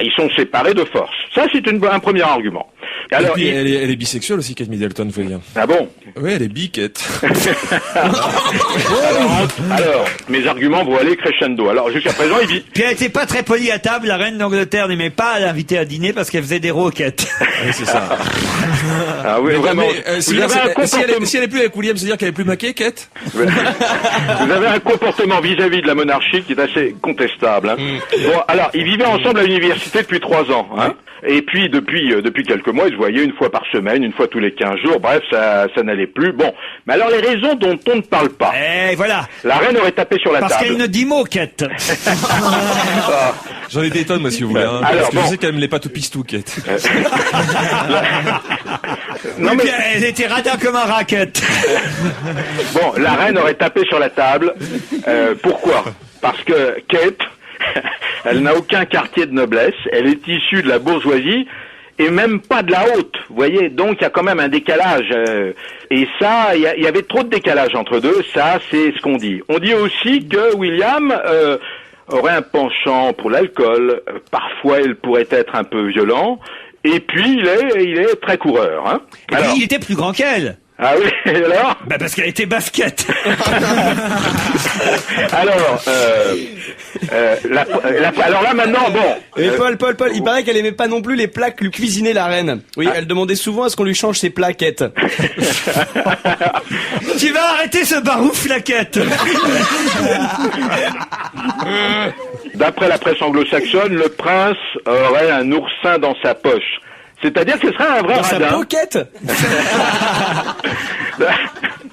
Speaker 10: Ils sont séparés de force. Ça, c'est un premier argument. Alors,
Speaker 5: et puis, elle est bisexuelle aussi, Kate Middleton, faut dire.
Speaker 10: Ah bon?
Speaker 5: Oui, elle est bi, Kate.
Speaker 10: alors, mes arguments vont aller crescendo. Alors, jusqu'à présent, il dit...
Speaker 1: Puis elle était pas très polie à table, la reine d'Angleterre n'aimait pas l'inviter à dîner parce qu'elle faisait des roquettes.
Speaker 5: Oui, c'est ça.
Speaker 10: Ah oui, vraiment.
Speaker 5: Si elle est plus avec William, c'est-à-dire qu'elle est plus maquée, Kate?
Speaker 10: Vous avez un comportement vis-à-vis de la monarchie qui est assez contestable. Hein. Bon, alors, ils vivaient ensemble à l'université depuis 3 ans. Hein. Et puis, depuis quelques mois, ils se voyaient une fois par semaine, une fois tous les 15 jours. Bref, ça n'allait plus. Bon. Mais alors, les raisons dont on ne parle pas.
Speaker 1: Eh, voilà.
Speaker 10: La reine aurait tapé sur la table.
Speaker 1: Parce qu'elle ne dit mot, Kate.
Speaker 5: J'en ai des tonnes, moi, si vous voulez. Hein,
Speaker 10: alors,
Speaker 5: parce que je sais qu'elle me l'est pas tout pistou, Kate.
Speaker 1: Non, mais elle était radin comme un racket.
Speaker 10: Bon, la reine aurait tapé sur la table. Pourquoi? Parce que Kate, elle n'a aucun quartier de noblesse. Elle est issue de la bourgeoisie et même pas de la haute. Vous voyez, donc il y a quand même un décalage. Et ça, il y avait trop de décalage entre deux. Ça, c'est ce qu'on dit. On dit aussi que William aurait un penchant pour l'alcool. Parfois, il pourrait être un peu violent. Et puis, il est très coureur. Hein.
Speaker 1: Et puis, il était plus grand qu'elle.
Speaker 10: Ah oui, et alors?
Speaker 1: Bah parce qu'elle était basket.
Speaker 10: Alors, alors là maintenant, bon.
Speaker 6: Et Paul, il paraît qu'elle aimait pas non plus les plats que lui cuisinait la reine. Oui, elle demandait souvent à ce qu'on lui change ses plaquettes.
Speaker 1: Tu vas arrêter ce barouf, la quête.
Speaker 10: D'après la presse anglo-saxonne, le prince aurait un oursin dans sa poche. C'est-à-dire que ce serait un vrai radin.
Speaker 6: Dans sa pocket.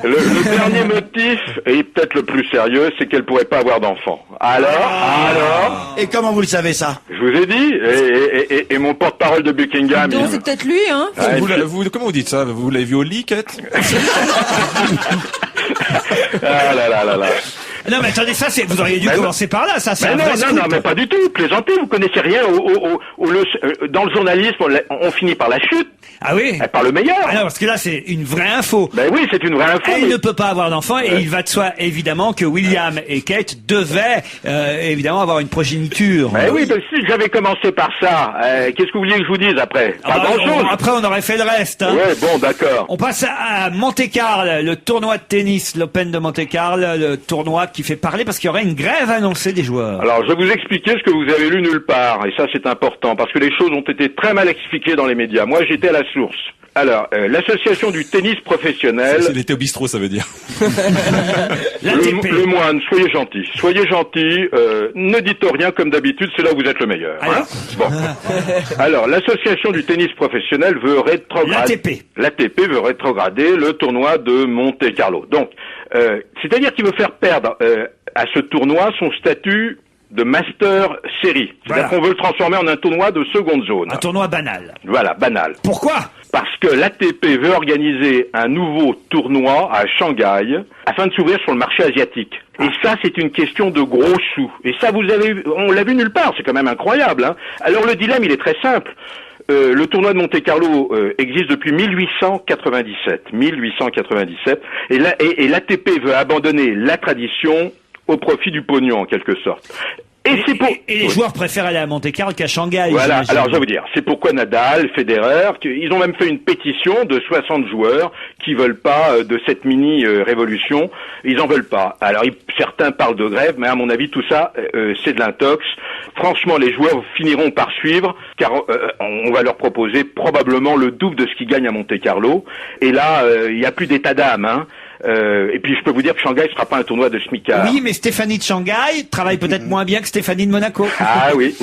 Speaker 10: Le dernier motif, et peut-être le plus sérieux, c'est qu'elle pourrait pas avoir d'enfant. Alors.
Speaker 3: Et comment vous le savez ça?
Speaker 10: Je vous ai dit, et mon porte-parole de Buckingham.
Speaker 4: Donc c'est peut-être lui, hein.
Speaker 5: Comment vous dites ça? Vous l'avez vu au lit, Kate?
Speaker 10: Ah là là là là.
Speaker 1: Non mais attendez, ça c'est, vous auriez dû commencer par là, ça c'est un vrai scoop.
Speaker 10: Non, mais pas du tout. Plaisantez, vous connaissez rien. Dans le journalisme, on finit par la chute.
Speaker 1: Ah oui.
Speaker 10: Par le meilleur.
Speaker 1: Ah non, parce que là c'est une vraie info.
Speaker 10: Ben oui, c'est une vraie info.
Speaker 1: Elle ne peut pas avoir d'enfant et il va de soi évidemment que William et Kate devaient évidemment avoir une progéniture.
Speaker 10: Ben oui, ben si j'avais commencé par ça, qu'est-ce que vous vouliez que je vous dise après? Pas grand-chose.
Speaker 1: Après on aurait fait le reste. Hein.
Speaker 10: Ouais, bon, d'accord.
Speaker 1: On passe à Monte-Carlo, le tournoi de tennis, l'Open de Monte-Carlo, le tournoi qui fait parler parce qu'il y aurait une grève annoncée des joueurs.
Speaker 10: Alors, je vais vous expliquer ce que vous avez lu nulle part, et ça c'est important, parce que les choses ont été très mal expliquées dans les médias. Moi, j'étais à la source. Alors, l'association du tennis professionnel...
Speaker 5: C'est l'été au bistrot, ça veut dire.
Speaker 10: Le moine, soyez gentil, ne dites rien comme d'habitude, c'est là où vous êtes le meilleur. Hein. Bon. Alors, l'association du tennis professionnel veut rétrograder... L'ATP veut rétrograder le tournoi de Monte-Carlo. Donc, c'est-à-dire qu'il veut faire perdre à ce tournoi son statut de Master Series. C'est-à-dire qu'on veut le transformer en un tournoi de seconde zone.
Speaker 1: Un tournoi banal.
Speaker 10: Voilà, banal.
Speaker 1: Pourquoi?
Speaker 10: Parce que l'ATP veut organiser un nouveau tournoi à Shanghai afin de s'ouvrir sur le marché asiatique. Et ça, c'est une question de gros sous. Et ça, on l'a vu nulle part. C'est quand même incroyable. Hein. Alors le dilemme, il est très simple. Le tournoi de Monte-Carlo existe depuis 1897. Et l'ATP veut abandonner la tradition au profit du pognon, en quelque sorte.
Speaker 1: Et les joueurs préfèrent aller à Monte-Carlo qu'à Shanghai.
Speaker 10: Voilà, alors je vais vous dire, c'est pourquoi Nadal, Federer, ils ont même fait une pétition de 60 joueurs qui veulent pas de cette mini-révolution. Ils en veulent pas. Alors certains parlent de grève, mais à mon avis, tout ça, c'est de l'intox. Franchement, les joueurs finiront par suivre, car on va leur proposer probablement le double de ce qu'ils gagnent à Monte-Carlo. Et là, il n'y a plus d'état d'âme, hein. Et puis je peux vous dire que Shanghai ne sera pas un tournoi de smicard.
Speaker 1: Oui, mais Stéphanie de Shanghai travaille peut-être moins bien que Stéphanie de Monaco.
Speaker 10: Ah oui.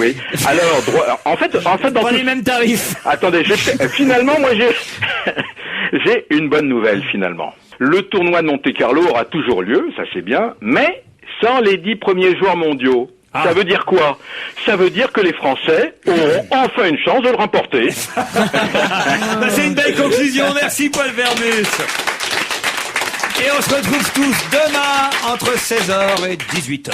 Speaker 10: Alors, en fait, dans
Speaker 1: les mêmes tarifs.
Speaker 10: Attendez, finalement, moi j'ai une bonne nouvelle finalement. Le tournoi de Monte-Carlo aura toujours lieu, ça c'est bien, mais sans les 10 premiers joueurs mondiaux. Ça veut dire quoi? Ça veut dire que les Français auront enfin une chance de le remporter.
Speaker 1: C'est une belle conclusion. Merci Paul Vermus. Et on se retrouve tous demain entre 16h et 18h.